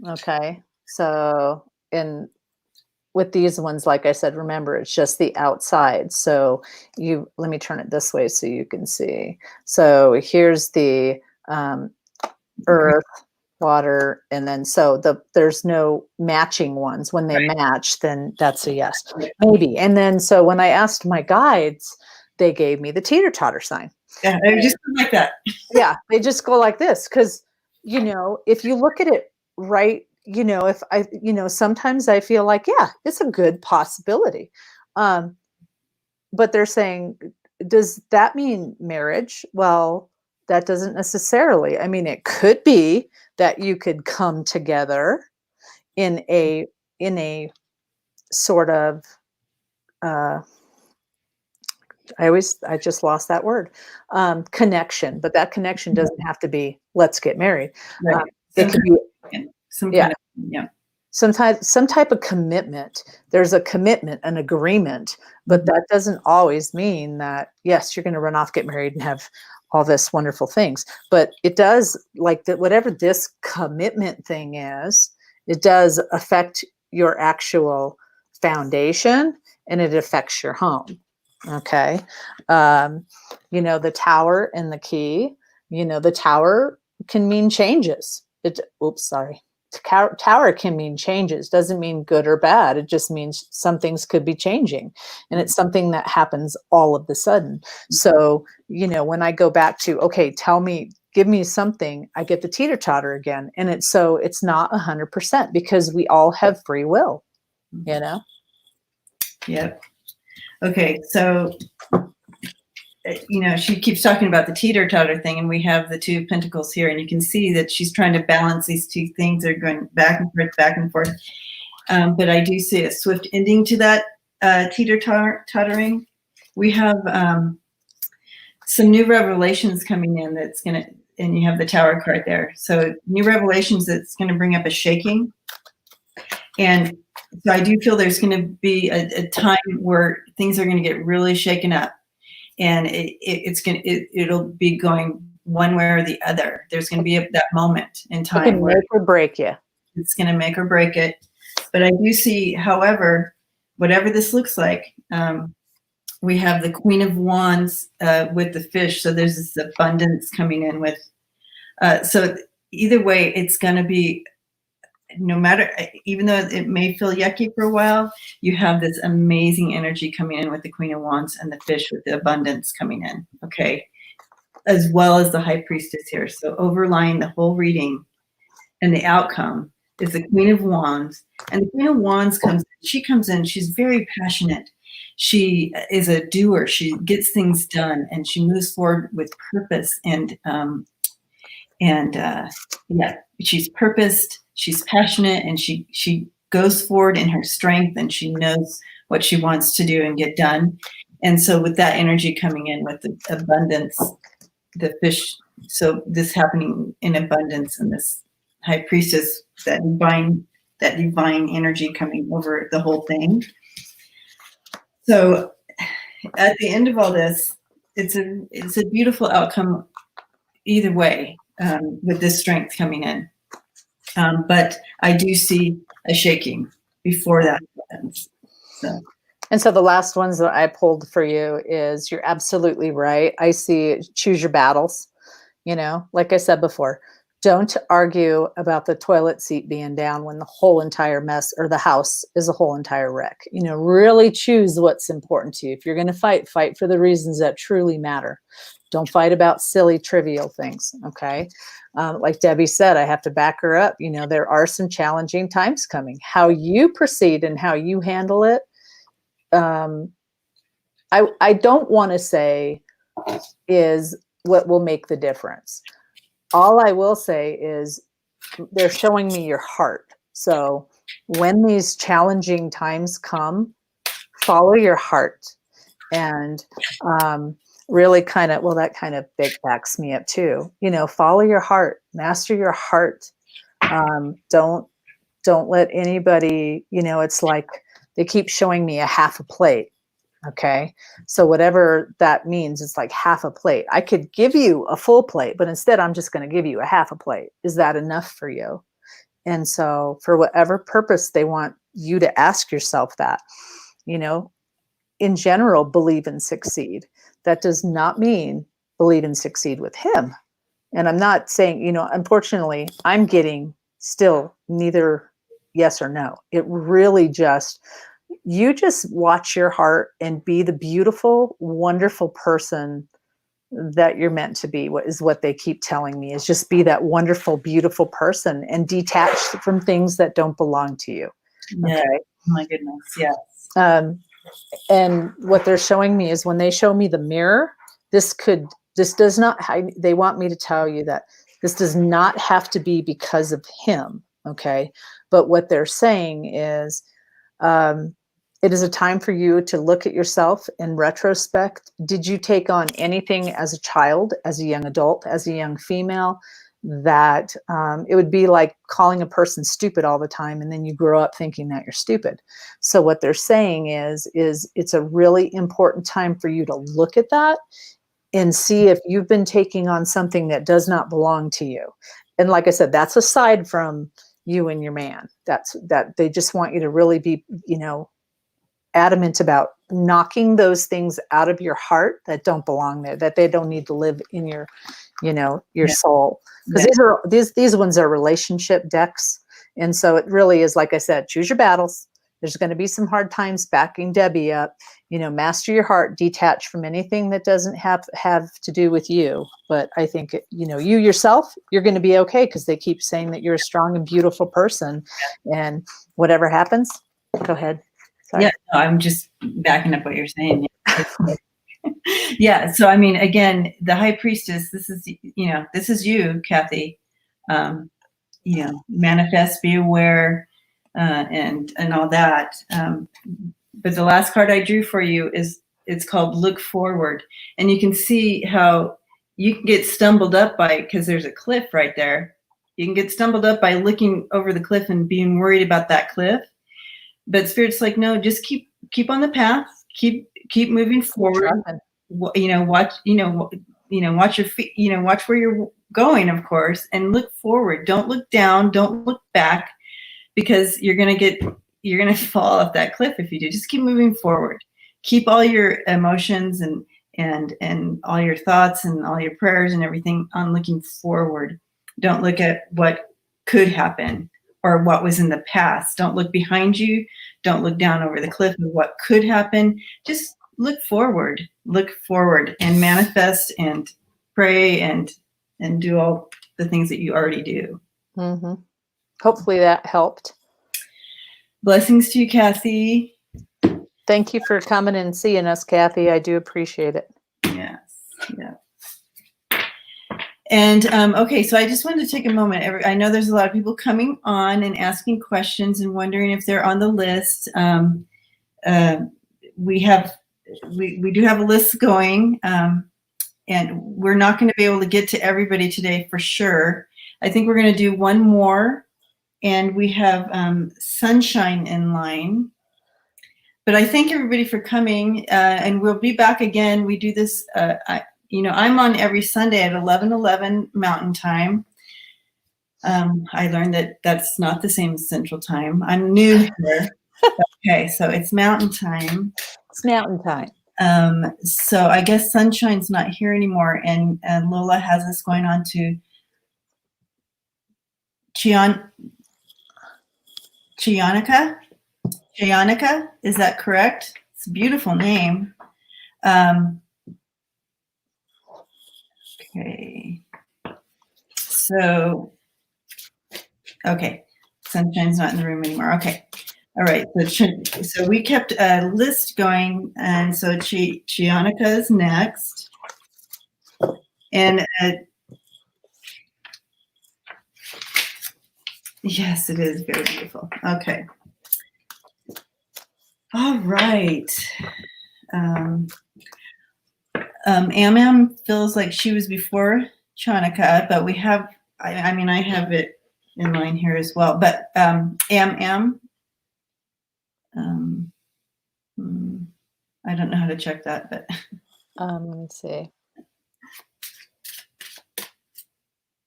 Okay. So with these ones, like I said, remember, it's just the outside. So let me turn it this way so you can see. So here's the earth, water, and then there's no matching ones. When they match, then that's a yes, maybe. And then so when I asked my guides, they gave me the teeter-totter sign. Yeah, I just like that. Yeah, they just go like this, because, you know, if you look at it right, you know, if I, you know, sometimes I feel like, yeah, it's a good possibility. But they're saying, does that mean marriage? Well, that doesn't necessarily. I mean, it could be that you could come together in a sort of I just lost that word, connection, but that connection doesn't have to be, let's get married. Right. It could be some type of commitment. There's a commitment, an agreement, but that doesn't always mean that, yes, you're going to run off, get married, and have all this wonderful things. But it does, like that, whatever this commitment thing is, it does affect your actual foundation, and it affects your home. Okay. You know, the tower and the key, you know, the tower can mean changes. Tower can mean changes. Doesn't mean good or bad. It just means some things could be changing, and it's something that happens all of the sudden. So, you know, when I go back to, okay, tell me give me something, I get the teeter-totter again. And it's not 100% because we all have free will, you know? Yep. Okay. So, she keeps talking about the teeter-totter thing, and we have the 2 pentacles here, and you can see that she's trying to balance these 2 things. They're going back and forth, back and forth. But I do see a swift ending to that teeter-tottering. We have some new revelations coming in and you have the Tower card there. So new revelations that's going to bring up a shaking. And so I do feel there's going to be a time where things are going to get really shaken up. And it'll be going one way or the other. There's going to be that moment in time. It can make or break you. It's going to make or break it. But I do see, however, whatever this looks like, we have the Queen of Wands with the fish. So there's this abundance coming in with. So either way, it's going to be, no matter, even though it may feel yucky for a while, you have this amazing energy coming in with the Queen of Wands and the fish with the abundance coming in, okay? As well as the High Priestess here. So overlying the whole reading and the outcome is the Queen of Wands. And the Queen of Wands comes in, she's very passionate. She is a doer. She gets things done, and she moves forward with purpose. And she's purposed. She's passionate, and she goes forward in her strength, and she knows what she wants to do and get done. And so with that energy coming in with the abundance, the fish, so this happening in abundance, and this High Priestess, that divine energy coming over the whole thing. So at the end of all this, it's a beautiful outcome either way, with this strength coming in. But I do see a shaking before that happens. And so the last ones that I pulled for you is, you're absolutely right. I see choose your battles. Like I said before, don't argue about the toilet seat being down when the whole entire mess or the house is a whole entire wreck. Really choose what's important to you. If you're going to fight for the reasons that truly matter. Don't fight about silly, trivial things. Okay. Like Debbie said, I have to back her up. There are some challenging times coming. How you proceed and how you handle it. I don't want to say is what will make the difference. All I will say is they're showing me your heart. So when these challenging times come, follow your heart, and really that kind of big backs me up too. Follow your heart, master your heart. Don't let anybody, it's like they keep showing me a half a plate. Okay. So whatever that means, it's like half a plate. I could give you a full plate, but instead I'm just going to give you a half a plate. Is that enough for you? And so for whatever purpose they want you to ask yourself that, in general, believe and succeed. That does not mean believe and succeed with him. And I'm not saying, unfortunately, I'm getting still neither yes or no. It really you just watch your heart and be the beautiful, wonderful person that you're meant to be. What is what they keep telling me is just be that wonderful, beautiful person and detach from things that don't belong to you. Yeah. Okay. Oh my goodness. Yes. And what they're showing me is when they show me the mirror, this does not, they want me to tell you that this does not have to be because of him. Okay. But what they're saying is, it is a time for you to look at yourself in retrospect. Did you take on anything as a child, as a young adult, as a young female, that it would be like calling a person stupid all the time, and then you grow up thinking that you're stupid. So what they're saying is it's a really important time for you to look at that and see if you've been taking on something that does not belong to you. And like I said, that's aside from you and your man. That they just want you to really be, adamant about knocking those things out of your heart that don't belong there, that they don't need to live in your, your soul. Because these ones are relationship decks. And so it really is, like I said, choose your battles. There's going to be some hard times backing Debbie up. Master your heart, detach from anything that doesn't have to do with you. But I think, you yourself, you're going to be okay, because they keep saying that you're a strong and beautiful person, and whatever happens, go ahead. Sorry. Yeah, no, I'm just backing up what you're saying. Yeah. So, I mean, again, the high priestess, this is you, Kathy. Manifest, be aware, and all that. But the last card I drew for you it's called Look Forward. And you can see how you can get stumbled up by, because there's a cliff right there. You can get stumbled up by looking over the cliff and being worried about that cliff. But Spirit's like, no, just keep on the path, keep moving forward. Watch your feet, watch where you're going, of course, and look forward. Don't look down, don't look back, because you're going to fall off that cliff if you do. Just keep moving forward. Keep all your emotions and all your thoughts and all your prayers and everything on looking forward. Don't look at what could happen or what was in the past. Don't look behind you. Don't look down over the cliff of what could happen. Just look forward and manifest and pray and do all the things that you already do. Mm-hmm. Hopefully that helped. Blessings to you, Kathy. Thank you for coming and seeing us, Kathy. I do appreciate it. Yes. Yeah. And okay, so I just wanted to take a moment. I know there's a lot of people coming on and asking questions and wondering if they're on the list. We do have a list going, and we're not going to be able to get to everybody today for sure. I think we're going to do one more, and we have Sunshine in line. But I thank everybody for coming, and we'll be back again. We do this. I'm on every Sunday at 11:11 Mountain Time. I learned that that's not the same as Central Time. I'm new here. Okay, so it's Mountain Time. It's Mountain Time. So I guess Sunshine's not here anymore, and Lola has us going on to Chionica. Is that correct? It's a beautiful name. Okay. So, okay. Sunshine's not in the room anymore. Okay. All right. So we kept a list going, and so Chionica is next. And yes, it is very beautiful. Okay. All right. Am feels like she was before Chanaka, but we have, I have it in line here as well. But I don't know how to check that, but let me see.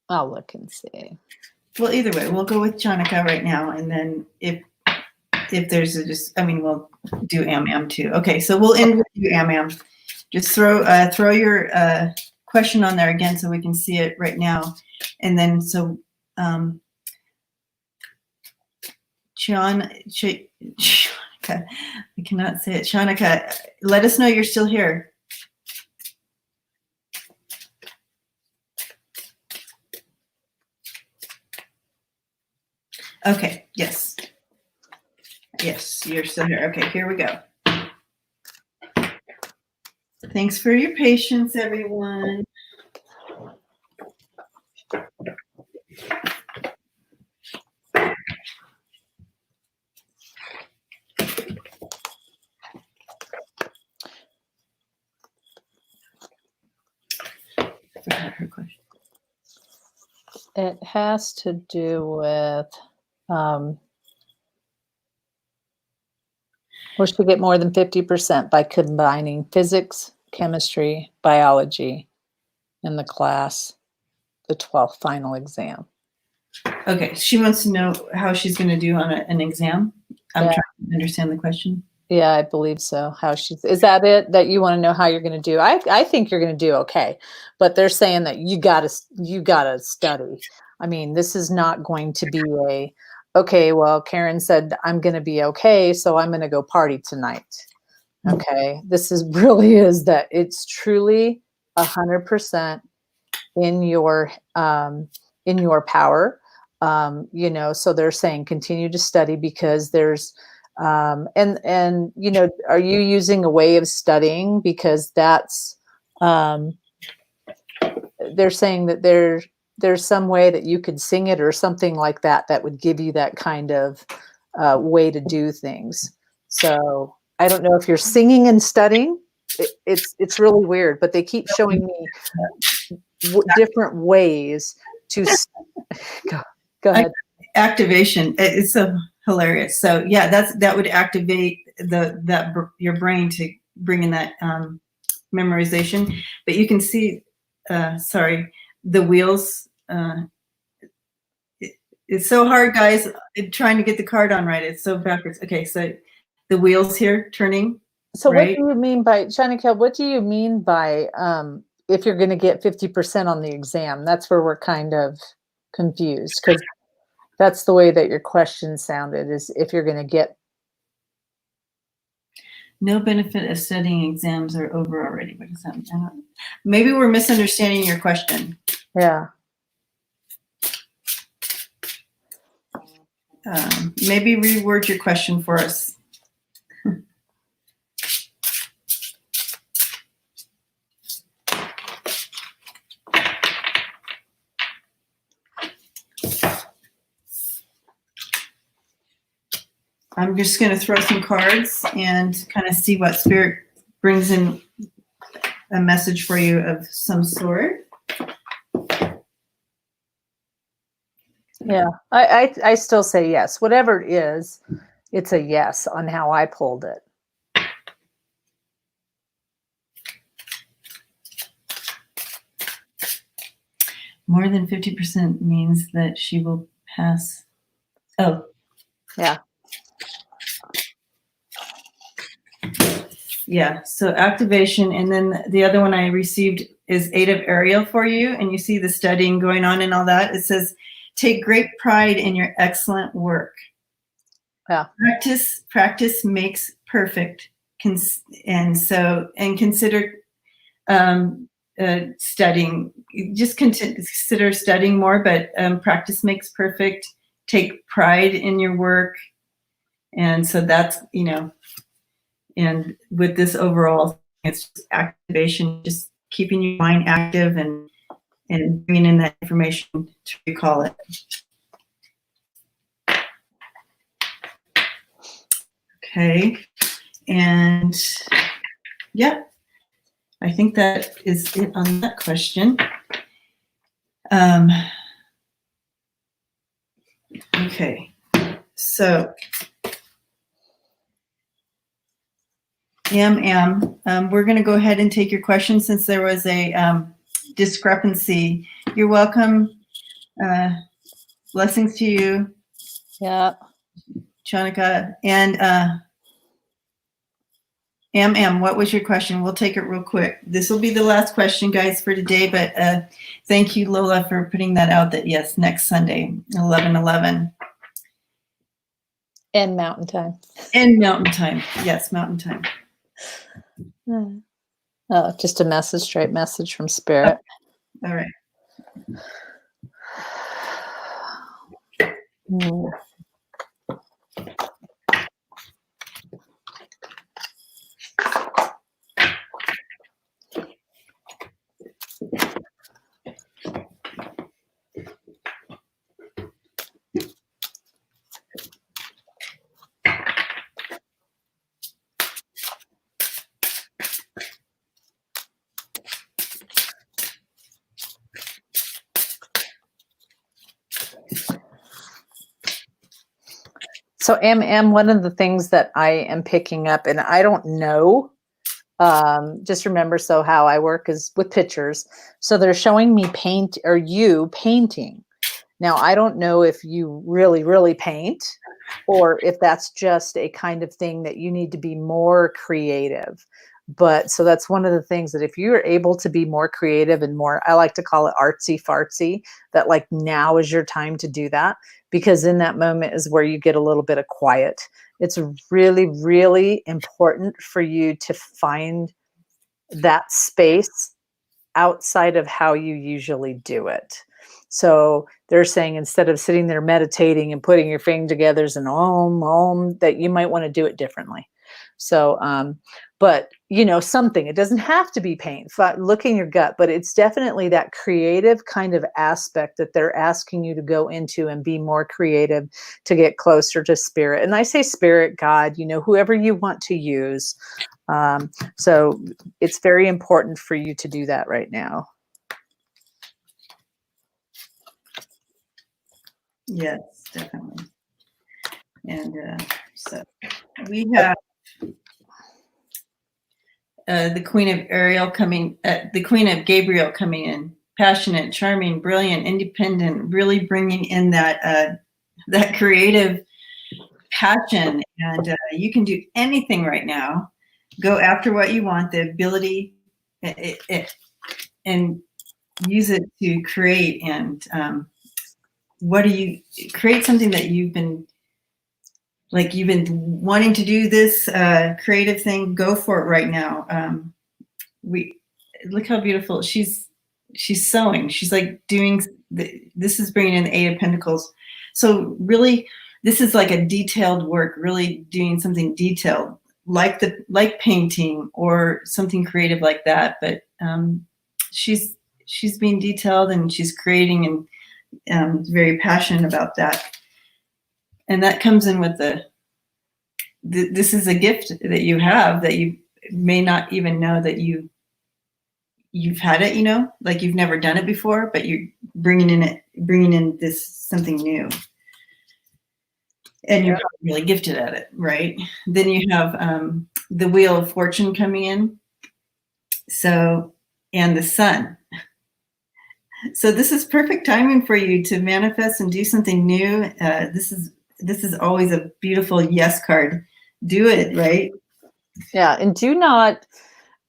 I'll look and see. Well, either way, we'll go with Chanaka right now, and then if there's we'll do Am too. Okay, so we'll end with you, Am. Just throw your question on there again so we can see it right now, and then so Chanaka, I cannot say it. Chanaka, let us know you're still here. Okay. Yes. Yes, you're still here. Okay, here we go. Thanks for your patience, everyone. Her question. It has to do with wish to get more than 50% by combining physics, chemistry, biology in the class, the 12th final exam. Okay, she wants to know how she's going to do on an exam. I'm trying to understand the question. Yeah, I believe so. Is that it? That you want to know how you're going to do? I think you're going to do okay, but they're saying that you gotta study. I mean, this is not going to be okay, well, Karen said, I'm going to be okay, so I'm going to go party tonight. Okay. This is really is that it's truly 100% in your power. You know, so they're saying continue to study because there's, and, you know, are you using a way of studying? Because that's, they're saying that there's some way that you could sing it or something like that, that would give you that kind of way to do things. So I don't know if you're singing and studying. It's really weird, but they keep showing me different ways to go ahead. Activation. It's so hilarious. So yeah, that would activate your brain to bring in that memorization. But you can see, sorry, the wheels. It's so hard, guys. Trying to get the card on right. It's so backwards. Okay, so the wheels here turning. So right? what do you mean by, Shanika, what do you mean by if you're going to get 50% on the exam? That's where we're kind of confused, because that's the way that your question sounded, is if you're going to get. No benefit of studying, exams are over already. What does that mean? Maybe we're misunderstanding your question. Yeah. Maybe reword your question for us. I'm just going to throw some cards and kind of see what spirit brings in a message for you of some sort. Yeah, I still say yes. Whatever it is, it's a yes on how I pulled it. More than 50% means that she will pass. Oh. Yeah. Yeah, so activation, and then the other one I received is 8 of Ariel for you, and you see the studying going on and all that. It says, take great pride in your excellent work. Yeah. Practice makes perfect, and consider studying. Just consider studying more, but practice makes perfect. Take pride in your work, and so that's, you know. And with this overall, it's just activation, just keeping your mind active and bringing in that information to recall it. Okay, and yeah, I think that is it on that question. Okay, so we're going to go ahead and take your question since there was a discrepancy. You're welcome. Blessings to you. Yeah. Shanika. And what was your question? We'll take it real quick. This will be the last question, guys, for today. But thank you, Lola, for putting that out. That yes, next Sunday, 11:11. And Mountain Time. And Mountain Time. Yes, Mountain Time. Oh, just a message, straight message from Spirit. All right. So one of the things that I am picking up, and I don't know, just remember, so how I work is with pictures. So they're showing me you painting. Now, I don't know if you really, really paint, or if that's just a kind of thing that you need to be more creative. But so that's one of the things that if you're able to be more creative and more, I like to call it artsy fartsy, that like now is your time to do that, because in that moment is where you get a little bit of quiet. It's really, really important for you to find that space outside of how you usually do it. So they're saying instead of sitting there meditating and putting your finger together as an om, that you might want to do it differently. So, but something, it doesn't have to be pain, look in your gut, but it's definitely that creative kind of aspect that they're asking you to go into and be more creative to get closer to spirit. And I say spirit, God, whoever you want to use. So it's very important for you to do that right now. Yes, definitely. And so we have the Queen of Ariel the Queen of Gabriel coming in, passionate, charming, brilliant, independent, really bringing in that creative passion. And you can do anything right now. Go after what you want, the ability, and use it to create. And what do you create? Something that you've been wanting to do, this creative thing. Go for it right now. We look how beautiful she's sewing. She's like doing this is bringing in the Eight of Pentacles. So really, this is like a detailed work, really doing something detailed, like painting or something creative like that. But she's being detailed, and she's creating, and very passionate about that. And that comes in with this is a gift that you have that you may not even know that you've had it, like you've never done it before, but you're bringing in this something new. And you're really gifted at it, right? Then you have the Wheel of Fortune coming in. So, and the Sun. So this is perfect timing for you to manifest and do something new. This is always a beautiful yes card. Do it, right? Yeah, and do not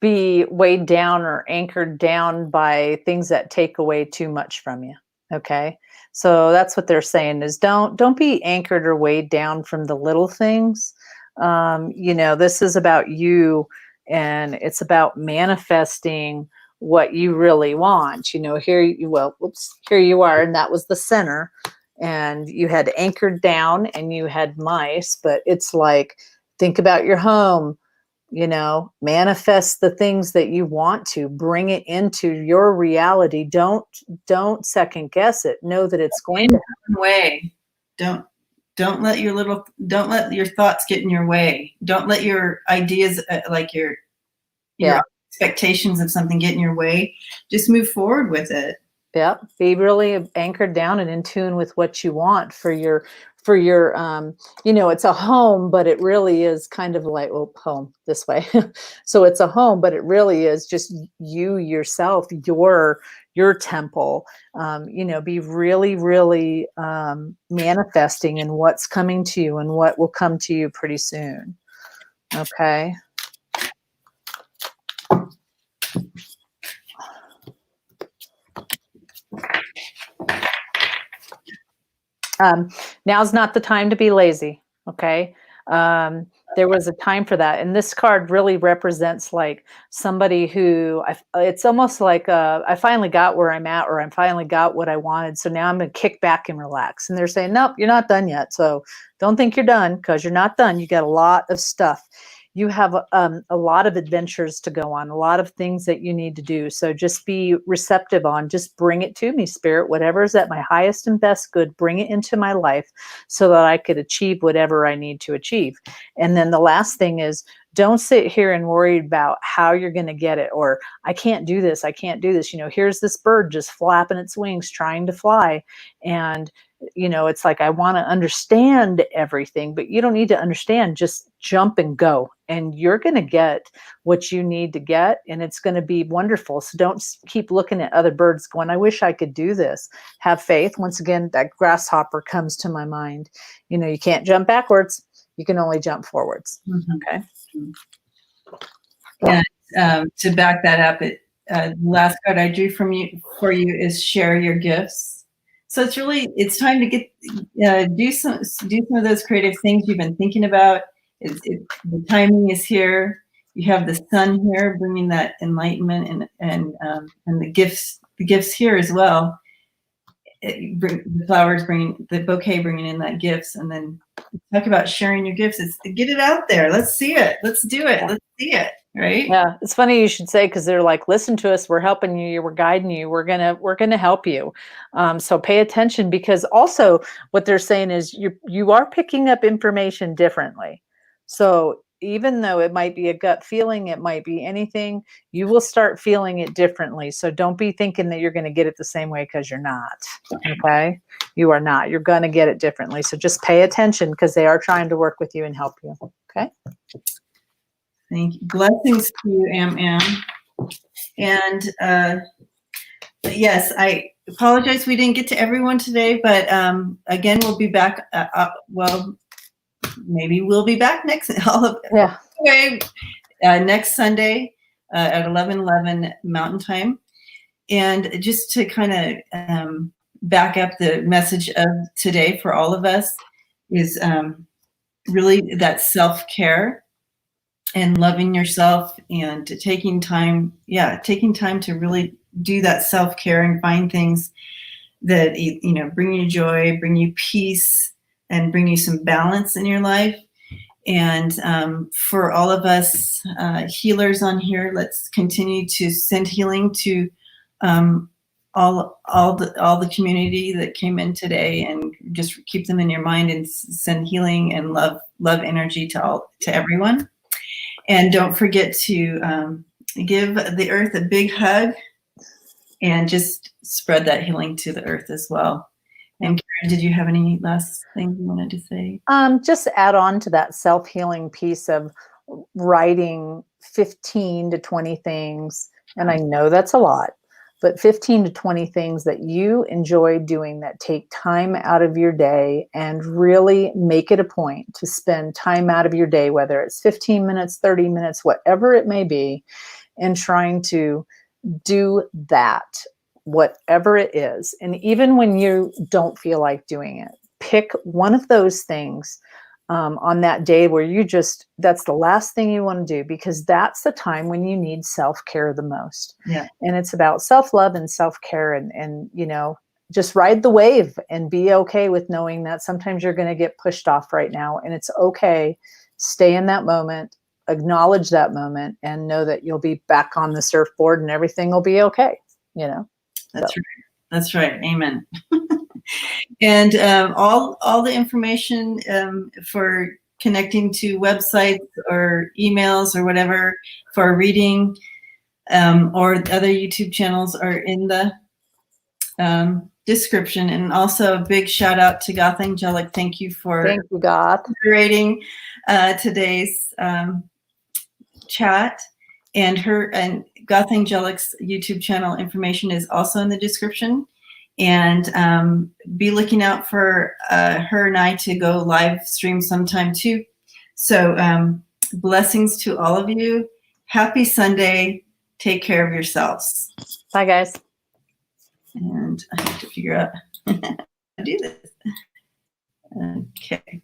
be weighed down or anchored down by things that take away too much from you. Okay. So that's what they're saying is don't be anchored or weighed down from the little things. This is about you, and it's about manifesting what you really want. Here you are, and that was the center, and you had anchored down and you had mice, but it's like, think about your home. Manifest the things that you want to, bring it into your reality. Don't second guess it. Know that it's going to happen. Way. Don't let your thoughts get in your way. Don't let your ideas, your expectations of something get in your way. Just move forward with it. Yeah. Be really anchored down and in tune with what you want for your it's a home, but it really is kind of like, home this way. So it's a home, but it really is just you, yourself, your temple. Be really, really manifesting in what's coming to you and what will come to you pretty soon. Okay. Now's not the time to be lazy. Okay. There was a time for that. And this card really represents like somebody who it's almost like I finally got where I'm at, or I finally got what I wanted. So now I'm going to kick back and relax. And they're saying, nope, you're not done yet. So don't think you're done, because you're not done. You got a lot of stuff. You have a lot of adventures to go on, a lot of things that you need to do. So just be receptive just bring it to me, Spirit, whatever is at my highest and best good, bring it into my life so that I could achieve whatever I need to achieve. And then the last thing is, don't sit here and worry about how you're going to get it, or I can't do this. I can't do this. Here's this bird just flapping its wings, trying to fly. And it's like, I want to understand everything, but you don't need to understand. Just jump and go, and you're going to get what you need to get, and it's going to be wonderful. So don't keep looking at other birds going, I wish I could do this. Have faith. Once again, that grasshopper comes to my mind. You can't jump backwards. You can only jump forwards. Mm-hmm. Okay. And to back that up, the last card I drew for you is share your gifts. So it's time to do some of those creative things you've been thinking about. The timing is here. You have the sun here, bringing that enlightenment and the gifts here as well. The flowers bringing the bouquet, bringing in that gifts, and then talk about sharing your gifts. It's get it out there. Let's see it. Let's do it. Let's see it. Right? Yeah, it's funny you should say, because they're like, listen to us. We're helping you. We're guiding you. We're gonna help you. So pay attention, because also what they're saying is you are picking up information differently. So even though it might be a gut feeling, it might be anything, you will start feeling it differently. So don't be thinking that you're going to get it the same way, because you're not. Okay, you are not. You're going to get it differently. So just pay attention, because they are trying to work with you and help you. Okay. Thank you. Blessings to you, Am. And yes, I apologize we didn't get to everyone today, but again, we'll be back. Well, maybe we'll be back next. Anyway, next Sunday at 11:11 Mountain Time. And just to kind of back up the message of today for all of us is really that self-care and loving yourself, and taking time to really do that self-care and find things that bring you joy, bring you peace, and bring you some balance in your life. And for all of us healers on here, let's continue to send healing to all the community that came in today, and just keep them in your mind and send healing and love energy to everyone. And don't forget to give the earth a big hug, and just spread that healing to the earth as well. And Karen, did you have any last things you wanted to say? Just add on to that self-healing piece of writing 15 to 20 things. And I know that's a lot, but 15 to 20 things that you enjoy doing that take time out of your day, and really make it a point to spend time out of your day, whether it's 15 minutes, 30 minutes, whatever it may be, and trying to do that, whatever it is. And even when you don't feel like doing it, pick one of those things on that day where that's the last thing you want to do, because that's the time when you need self-care the most. Yeah. And it's about self-love and self-care, and just ride the wave and be okay with knowing that sometimes you're going to get pushed off right now, and it's okay. Stay in that moment, acknowledge that moment, and know that you'll be back on the surfboard and everything will be okay. That's right. That's right. Amen. And all the information for connecting to websites or emails or whatever for reading or other YouTube channels are in the description. And also a big shout out to Gothangelik. Thank you for moderating today's chat. And Gothangelik's YouTube channel information is also in the description. And be looking out for her and I to go live stream sometime too. So blessings to all of you. Happy Sunday. Take care of yourselves. Bye, guys. And I have to figure out how to do this. Okay.